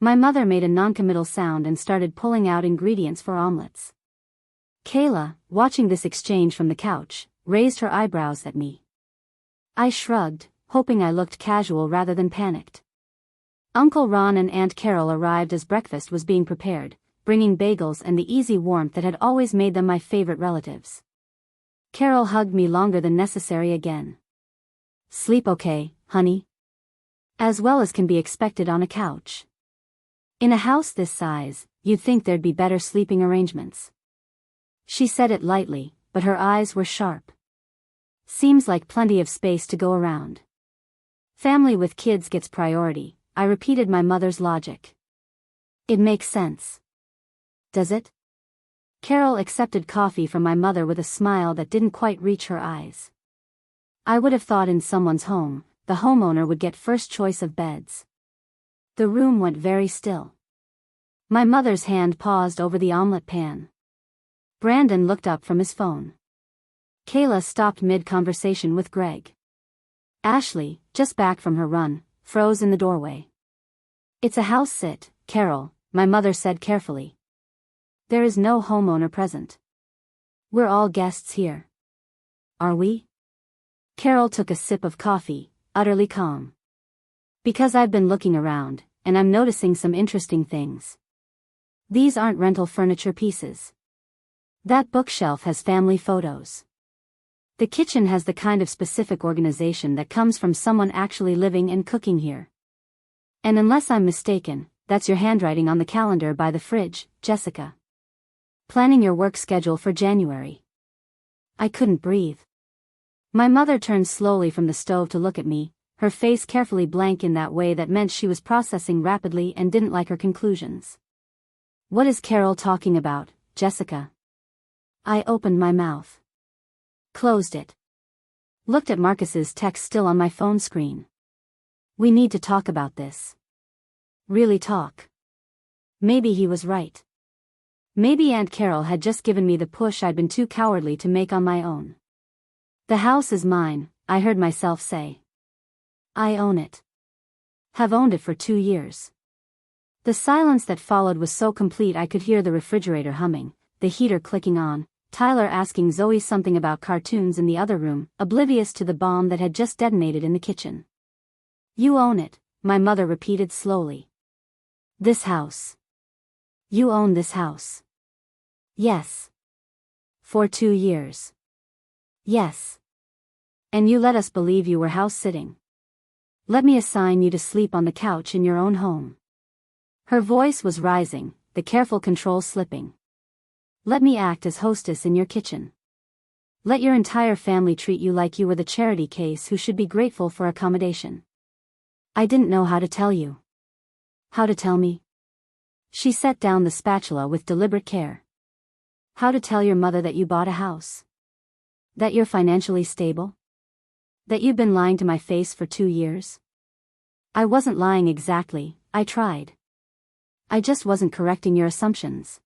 Speaker 1: My mother made a noncommittal sound and started pulling out ingredients for omelets. Kayla, watching this exchange from the couch, raised her eyebrows at me. I shrugged, hoping I looked casual rather than panicked. Uncle Ron and Aunt Carol arrived as breakfast was being prepared, bringing bagels and the easy warmth that had always made them my favorite relatives. Carol hugged me longer than necessary again. Sleep okay, honey? As well as can be expected on a couch. In a house this size, you'd think there'd be better sleeping arrangements. She said it lightly, but her eyes were sharp. Seems like plenty of space to go around. Family with kids gets priority, I repeated my mother's logic. It makes sense. Does it? Carol accepted coffee from my mother with a smile that didn't quite reach her eyes. I would have thought in someone's home, the homeowner would get first choice of beds. The room went very still. My mother's hand paused over the omelet pan. Brandon looked up from his phone. Kayla stopped mid-conversation with Greg. Ashley, just back from her run, froze in the doorway. It's a house sit, Carol, my mother said carefully. There is no homeowner present. We're all guests here. Are we? Carol took a sip of coffee, utterly calm. Because I've been looking around, and I'm noticing some interesting things. These aren't rental furniture pieces. That bookshelf has family photos. The kitchen has the kind of specific organization that comes from someone actually living and cooking here. And unless I'm mistaken, that's your handwriting on the calendar by the fridge, Jessica. Planning your work schedule for January. I couldn't breathe. My mother turned slowly from the stove to look at me, her face carefully blank in that way that meant she was processing rapidly and didn't like her conclusions. What is Carol talking about, Jessica? I opened my mouth. Closed it. Looked at Marcus's text still on my phone screen. We need to talk about this. Really talk. Maybe he was right. Maybe Aunt Carol had just given me the push I'd been too cowardly to make on my own. The house is mine, I heard myself say. I own it. Have owned it for 2 years. The silence that followed was so complete I could hear the refrigerator humming, the heater clicking on, Tyler asking Zoe something about cartoons in the other room, oblivious to the bomb that had just detonated in the kitchen. You own it, my mother repeated slowly. This house. You own this house. Yes. For 2 years. Yes. And you let us believe you were house sitting. Let me assign you to sleep on the couch in your own home. Her voice was rising, the careful control slipping. Let me act as hostess in your kitchen. Let your entire family treat you like you were the charity case who should be grateful for accommodation. I didn't know how to tell you. How to tell me? She set down the spatula with deliberate care. How to tell your mother that you bought a house? That you're financially stable? That you've been lying to my face for 2 years? I wasn't lying exactly, I tried. I just wasn't correcting your assumptions.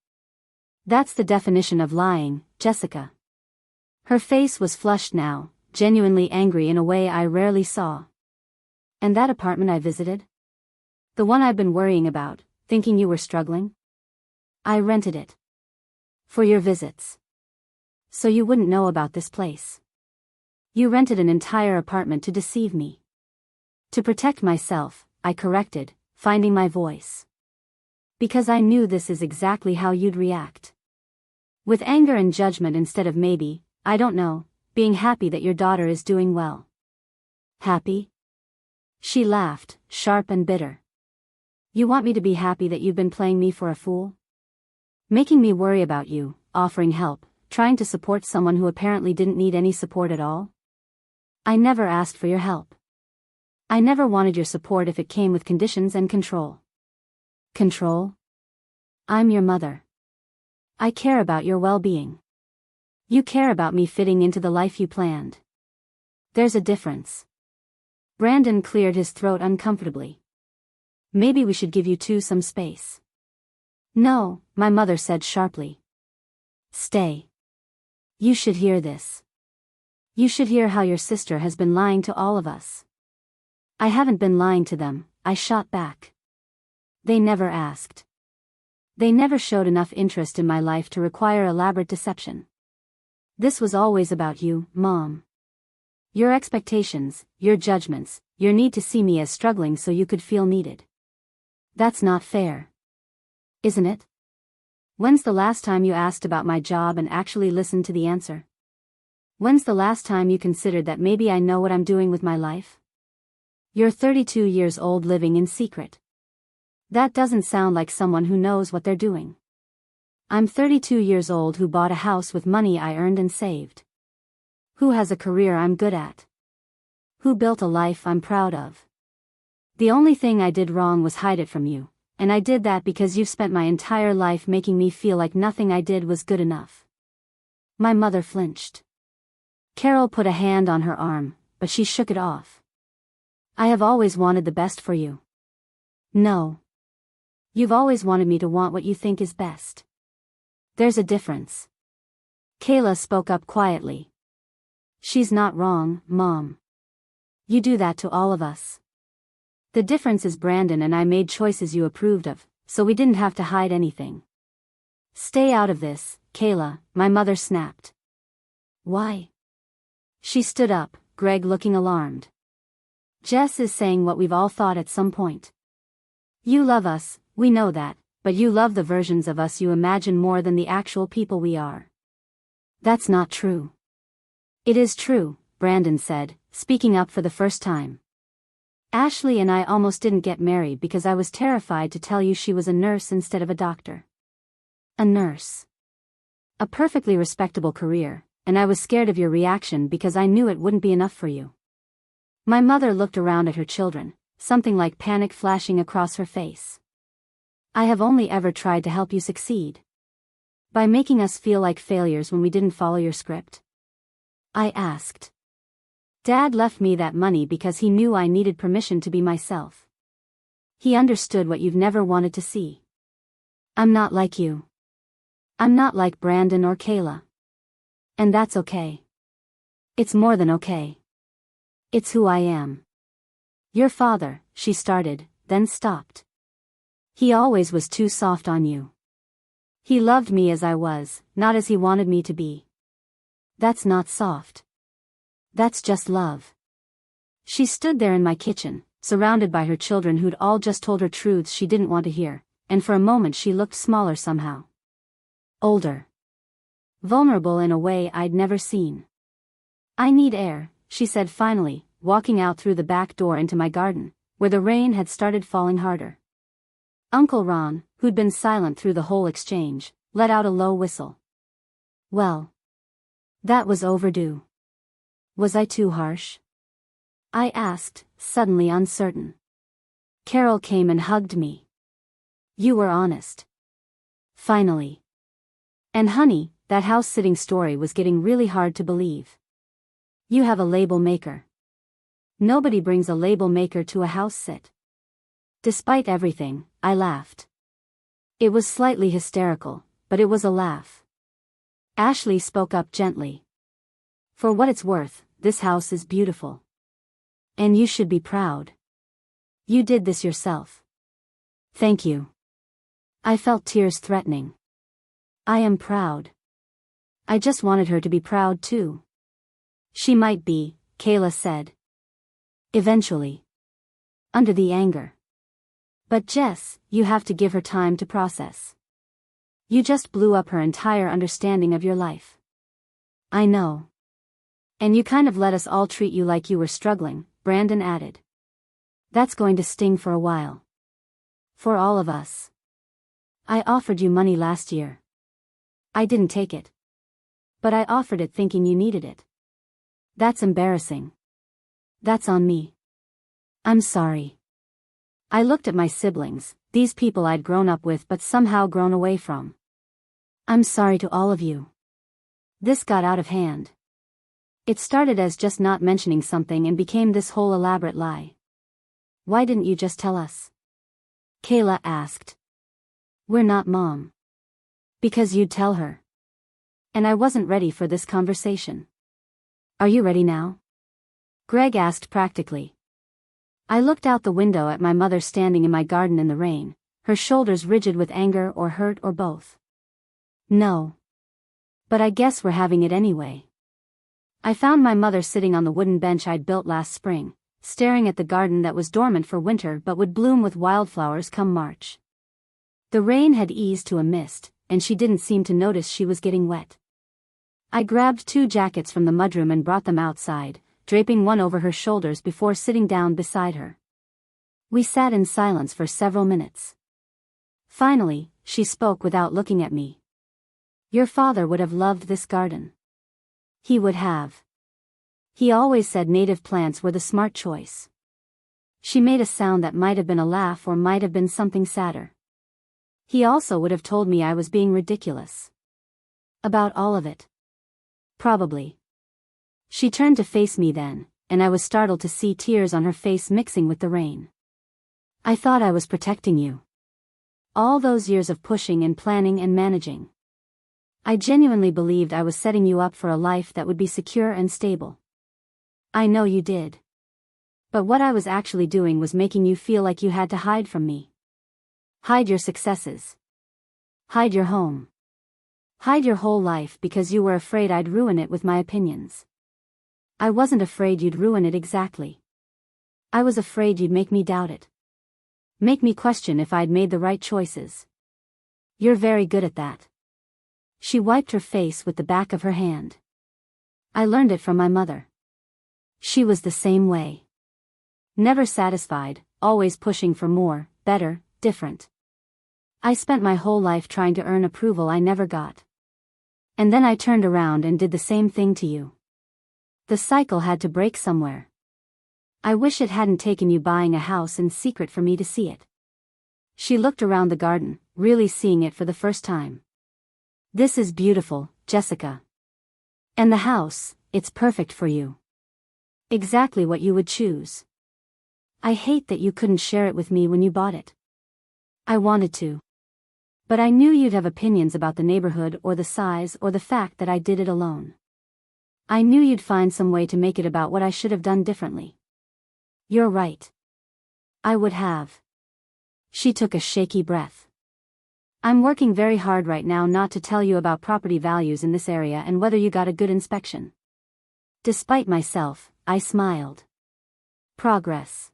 Speaker 1: That's the definition of lying, Jessica. Her face was flushed now, genuinely angry in a way I rarely saw. And that apartment I visited? The one I've been worrying about, thinking you were struggling? I rented it. For your visits. So you wouldn't know about this place. You rented an entire apartment to deceive me. To protect myself, I corrected, finding my voice. Because I knew this is exactly how you'd react. With anger and judgment instead of maybe, I don't know, being happy that your daughter is doing well. Happy? She laughed, sharp and bitter. You want me to be happy that you've been playing me for a fool? Making me worry about you, offering help, trying to support someone who apparently didn't need any support at all? I never asked for your help. I never wanted your support if it came with conditions and control. Control? I'm your mother. I care about your well-being. You care about me fitting into the life you planned. There's a difference. Brandon cleared his throat uncomfortably. Maybe we should give you two some space. No, my mother said sharply. Stay. You should hear this. You should hear how your sister has been lying to all of us. I haven't been lying to them, I shot back. They never asked. They never showed enough interest in my life to require elaborate deception. This was always about you, Mom. Your expectations, your judgments, your need to see me as struggling so you could feel needed. That's not fair. Isn't it? When's the last time you asked about my job and actually listened to the answer? When's the last time you considered that maybe I know what I'm doing with my life? You're 32 years old living in secret. That doesn't sound like someone who knows what they're doing. I'm 32 years old who bought a house with money I earned and saved. Who has a career I'm good at. Who built a life I'm proud of. The only thing I did wrong was hide it from you, and I did that because you've spent my entire life making me feel like nothing I did was good enough. My mother flinched. Carol put a hand on her arm, but she shook it off. I have always wanted the best for you. No. You've always wanted me to want what you think is best. There's a difference. Kayla spoke up quietly. She's not wrong, Mom. You do that to all of us. The difference is Brandon and I made choices you approved of, so we didn't have to hide anything. Stay out of this, Kayla, my mother snapped. Why? She stood up, Greg looking alarmed. Jess is saying what we've all thought at some point. You love us, we know that, but you love the versions of us you imagine more than the actual people we are. That's not true. It is true, Brandon said, speaking up for the first time. Ashley and I almost didn't get married because I was terrified to tell you she was a nurse instead of a doctor. A nurse. A perfectly respectable career, and I was scared of your reaction because I knew it wouldn't be enough for you. My mother looked around at her children, something like panic flashing across her face. I have only ever tried to help you succeed. By making us feel like failures when we didn't follow your script. I asked. Dad left me that money because he knew I needed permission to be myself. He understood what you've never wanted to see. I'm not like you. I'm not like Brandon or Kayla. And that's okay. It's more than okay. It's who I am. Your father, she started, then stopped. He always was too soft on you. He loved me as I was, not as he wanted me to be. That's not soft. That's just love. She stood there in my kitchen, surrounded by her children who'd all just told her truths she didn't want to hear, and for a moment she looked smaller somehow. Older. Vulnerable in a way I'd never seen. I need air, she said finally, walking out through the back door into my garden, where the rain had started falling harder. Uncle Ron, who'd been silent through the whole exchange, let out a low whistle. Well. That was overdue. Was I too harsh? I asked, suddenly uncertain. Carol came and hugged me. You were honest. Finally. And honey, that house-sitting story was getting really hard to believe. You have a label maker. Nobody brings a label maker to a house sit. Despite everything, I laughed. It was slightly hysterical, but it was a laugh. Ashley spoke up gently. For what it's worth, this house is beautiful. And you should be proud. You did this yourself. Thank you. I felt tears threatening. I am proud. I just wanted her to be proud too. She might be, Kayla said. Eventually. Under the anger. But Jess, you have to give her time to process. You just blew up her entire understanding of your life. I know. And you kind of let us all treat you like you were struggling, Brandon added. That's going to sting for a while. For all of us. I offered you money last year. I didn't take it. But I offered it thinking you needed it. That's embarrassing. That's on me. I'm sorry. I looked at my siblings, these people I'd grown up with but somehow grown away from. I'm sorry to all of you. This got out of hand. It started as just not mentioning something and became this whole elaborate lie. Why didn't you just tell us? Kayla asked. We're not Mom. Because you'd tell her. And I wasn't ready for this conversation. Are you ready now? Greg asked practically. I looked out the window at my mother standing in my garden in the rain, her shoulders rigid with anger or hurt or both. No. But I guess we're having it anyway. I found my mother sitting on the wooden bench I'd built last spring, staring at the garden that was dormant for winter but would bloom with wildflowers come March. The rain had eased to a mist, and she didn't seem to notice she was getting wet. I grabbed 2 jackets from the mudroom and brought them outside, draping one over her shoulders before sitting down beside her. We sat in silence for several minutes. Finally, she spoke without looking at me. Your father would have loved this garden. He would have. He always said native plants were the smart choice. She made a sound that might have been a laugh or might have been something sadder. He also would have told me I was being ridiculous. About all of it. Probably. She turned to face me then, and I was startled to see tears on her face mixing with the rain. I thought I was protecting you. All those years of pushing and planning and managing. I genuinely believed I was setting you up for a life that would be secure and stable. I know you did. But what I was actually doing was making you feel like you had to hide from me. Hide your successes. Hide your home. Hide your whole life because you were afraid I'd ruin it with my opinions. I wasn't afraid you'd ruin it exactly. I was afraid you'd make me doubt it. Make me question if I'd made the right choices. You're very good at that. She wiped her face with the back of her hand. I learned it from my mother. She was the same way. Never satisfied, always pushing for more, better, different. I spent my whole life trying to earn approval I never got. And then I turned around and did the same thing to you. The cycle had to break somewhere. I wish it hadn't taken you buying a house in secret for me to see it. She looked around the garden, really seeing it for the first time. This is beautiful, Jessica. And the house, it's perfect for you. Exactly what you would choose. I hate that you couldn't share it with me when you bought it. I wanted to. But I knew you'd have opinions about the neighborhood or the size or the fact that I did it alone. I knew you'd find some way to make it about what I should have done differently. You're right. I would have. She took a shaky breath. I'm working very hard right now not to tell you about property values in this area and whether you got a good inspection. Despite myself, I smiled. Progress.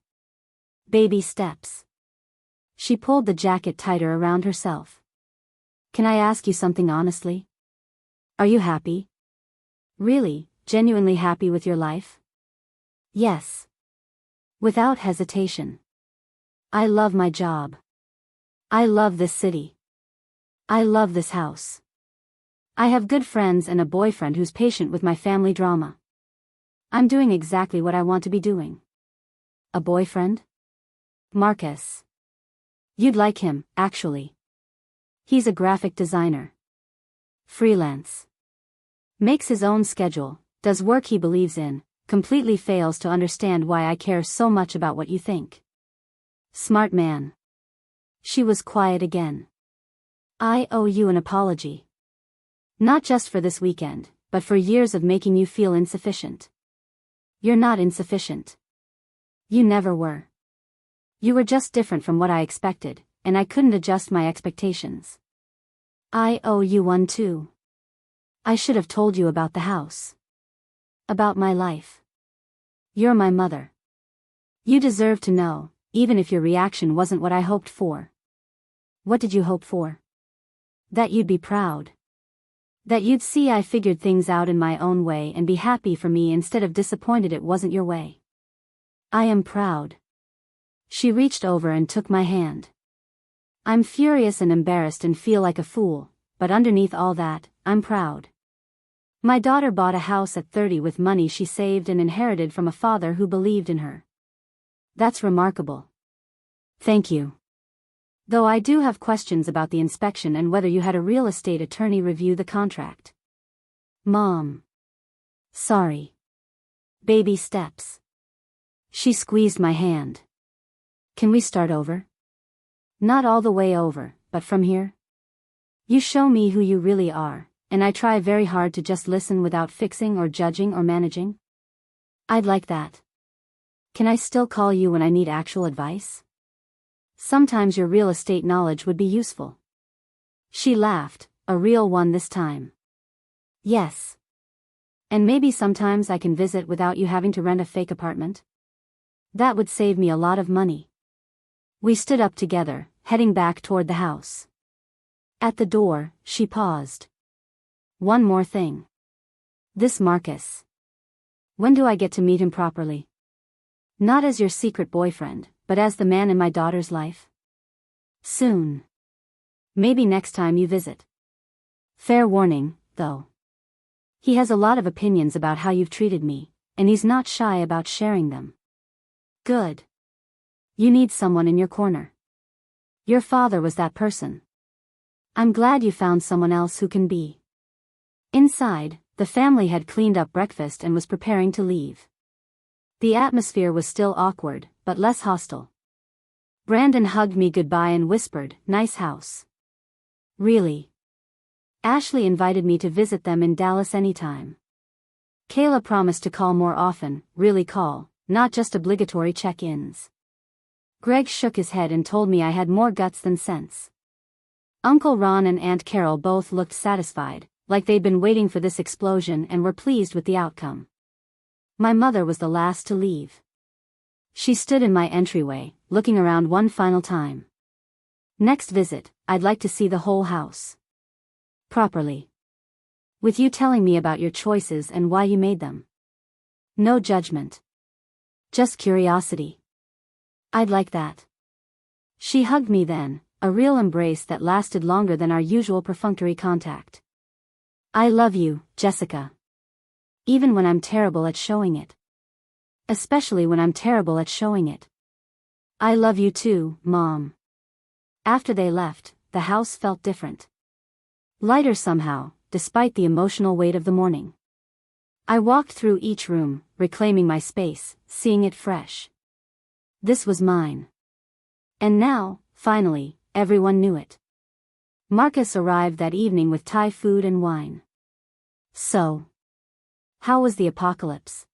Speaker 1: Baby steps. She pulled the jacket tighter around herself. Can I ask you something honestly? Are you happy? Really, genuinely happy with your life? Yes. Without hesitation. I love my job. I love this city. I love this house. I have good friends and a boyfriend who's patient with my family drama. I'm doing exactly what I want to be doing. A boyfriend? Marcus. You'd like him, actually. He's a graphic designer. Freelance. Makes his own schedule, does work he believes in, completely fails to understand why I care so much about what you think. Smart man. She was quiet again. I owe you an apology. Not just for this weekend, but for years of making you feel insufficient. You're not insufficient. You never were. You were just different from what I expected, and I couldn't adjust my expectations. I owe you one too. I should have told you about the house. About my life. You're my mother. You deserve to know, even if your reaction wasn't what I hoped for. What did you hope for? That you'd be proud. That you'd see I figured things out in my own way and be happy for me instead of disappointed it wasn't your way. I am proud. She reached over and took my hand. I'm furious and embarrassed and feel like a fool, but underneath all that, I'm proud. My daughter bought a house at 30 with money she saved and inherited from a father who believed in her. That's remarkable. Thank you. Though I do have questions about the inspection and whether you had a real estate attorney review the contract. Mom. Sorry. Baby steps. She squeezed my hand. Can we start over? Not all the way over, but from here? You show me who you really are, and I try very hard to just listen without fixing or judging or managing. I'd like that. Can I still call you when I need actual advice? Sometimes your real estate knowledge would be useful. She laughed, a real one this time. Yes. And maybe sometimes I can visit without you having to rent a fake apartment? That would save me a lot of money. We stood up together, heading back toward the house. At the door, she paused. One more thing. This Marcus. When do I get to meet him properly? Not as your secret boyfriend, but as the man in my daughter's life? Soon. Maybe next time you visit. Fair warning, though. He has a lot of opinions about how you've treated me, and he's not shy about sharing them. Good. You need someone in your corner. Your father was that person. I'm glad you found someone else who can be. Inside, the family had cleaned up breakfast and was preparing to leave. The atmosphere was still awkward, but less hostile. Brandon hugged me goodbye and whispered, "Nice house." Really? Ashley invited me to visit them in Dallas anytime. Kayla promised to call more often, really call, not just obligatory check-ins. Greg shook his head and told me I had more guts than sense. Uncle Ron and Aunt Carol both looked satisfied, like they'd been waiting for this explosion and were pleased with the outcome. My mother was the last to leave. She stood in my entryway, looking around one final time. Next visit, I'd like to see the whole house. Properly. With you telling me about your choices and why you made them. No judgment. Just curiosity. I'd like that. She hugged me then, a real embrace that lasted longer than our usual perfunctory contact. I love you, Jessica. Even when I'm terrible at showing it. Especially when I'm terrible at showing it. I love you too, Mom. After they left, the house felt different. Lighter somehow, despite the emotional weight of the morning. I walked through each room, reclaiming my space, seeing it fresh. This was mine. And now, finally, everyone knew it. Marcus arrived that evening with Thai food and wine. So, how was the apocalypse?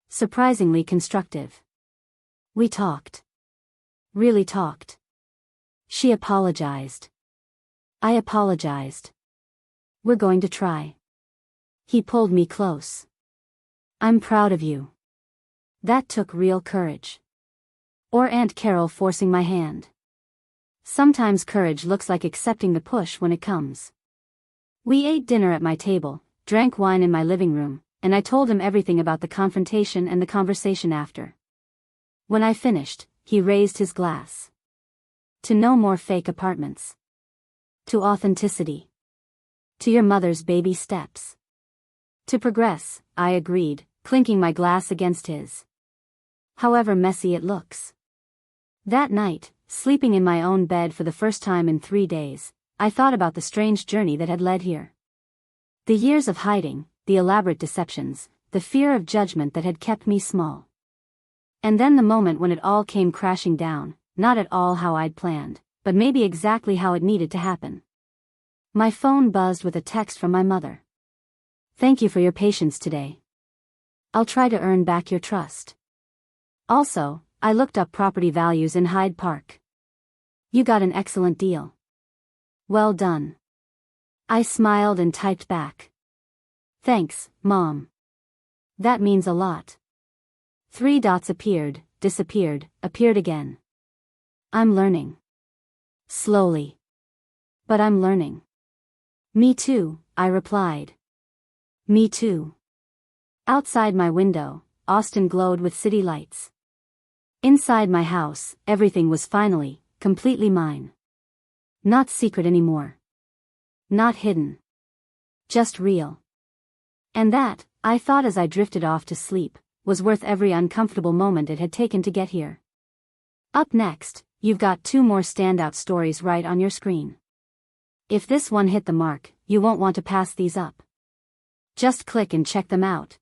Speaker 1: Surprisingly constructive. We talked. Really talked. She apologized. I apologized. We're going to try. He pulled me close. I'm proud of you. That took real courage. Or Aunt Carol forcing my hand. Sometimes courage looks like accepting the push when it comes. We ate dinner at my table, drank wine in my living room, and I told him everything about the confrontation and the conversation after. When I finished, he raised his glass. To no more fake apartments. To authenticity. To your mother's baby steps. To progress, I agreed, clinking my glass against his. However messy it looks. That night, sleeping in my own bed for the first time in 3 days, I thought about the strange journey that had led here. The years of hiding, the elaborate deceptions, the fear of judgment that had kept me small. And then the moment when it all came crashing down, not at all how I'd planned, but maybe exactly how it needed to happen. My phone buzzed with a text from my mother. Thank you for your patience today. I'll try to earn back your trust. Also, I looked up property values in Hyde Park. You got an excellent deal. Well done. I smiled and typed back. Thanks, Mom. That means a lot. 3 dots appeared, disappeared, appeared again. I'm learning. Slowly. But I'm learning. Me too, I replied. Me too. Outside my window, Austin glowed with city lights. Inside my house, everything was finally, completely mine. Not secret anymore. Not hidden. Just real. And that, I thought as I drifted off to sleep, was worth every uncomfortable moment it had taken to get here. Up next, you've got 2 more standout stories right on your screen. If this one hit the mark, you won't want to pass these up. Just click and check them out.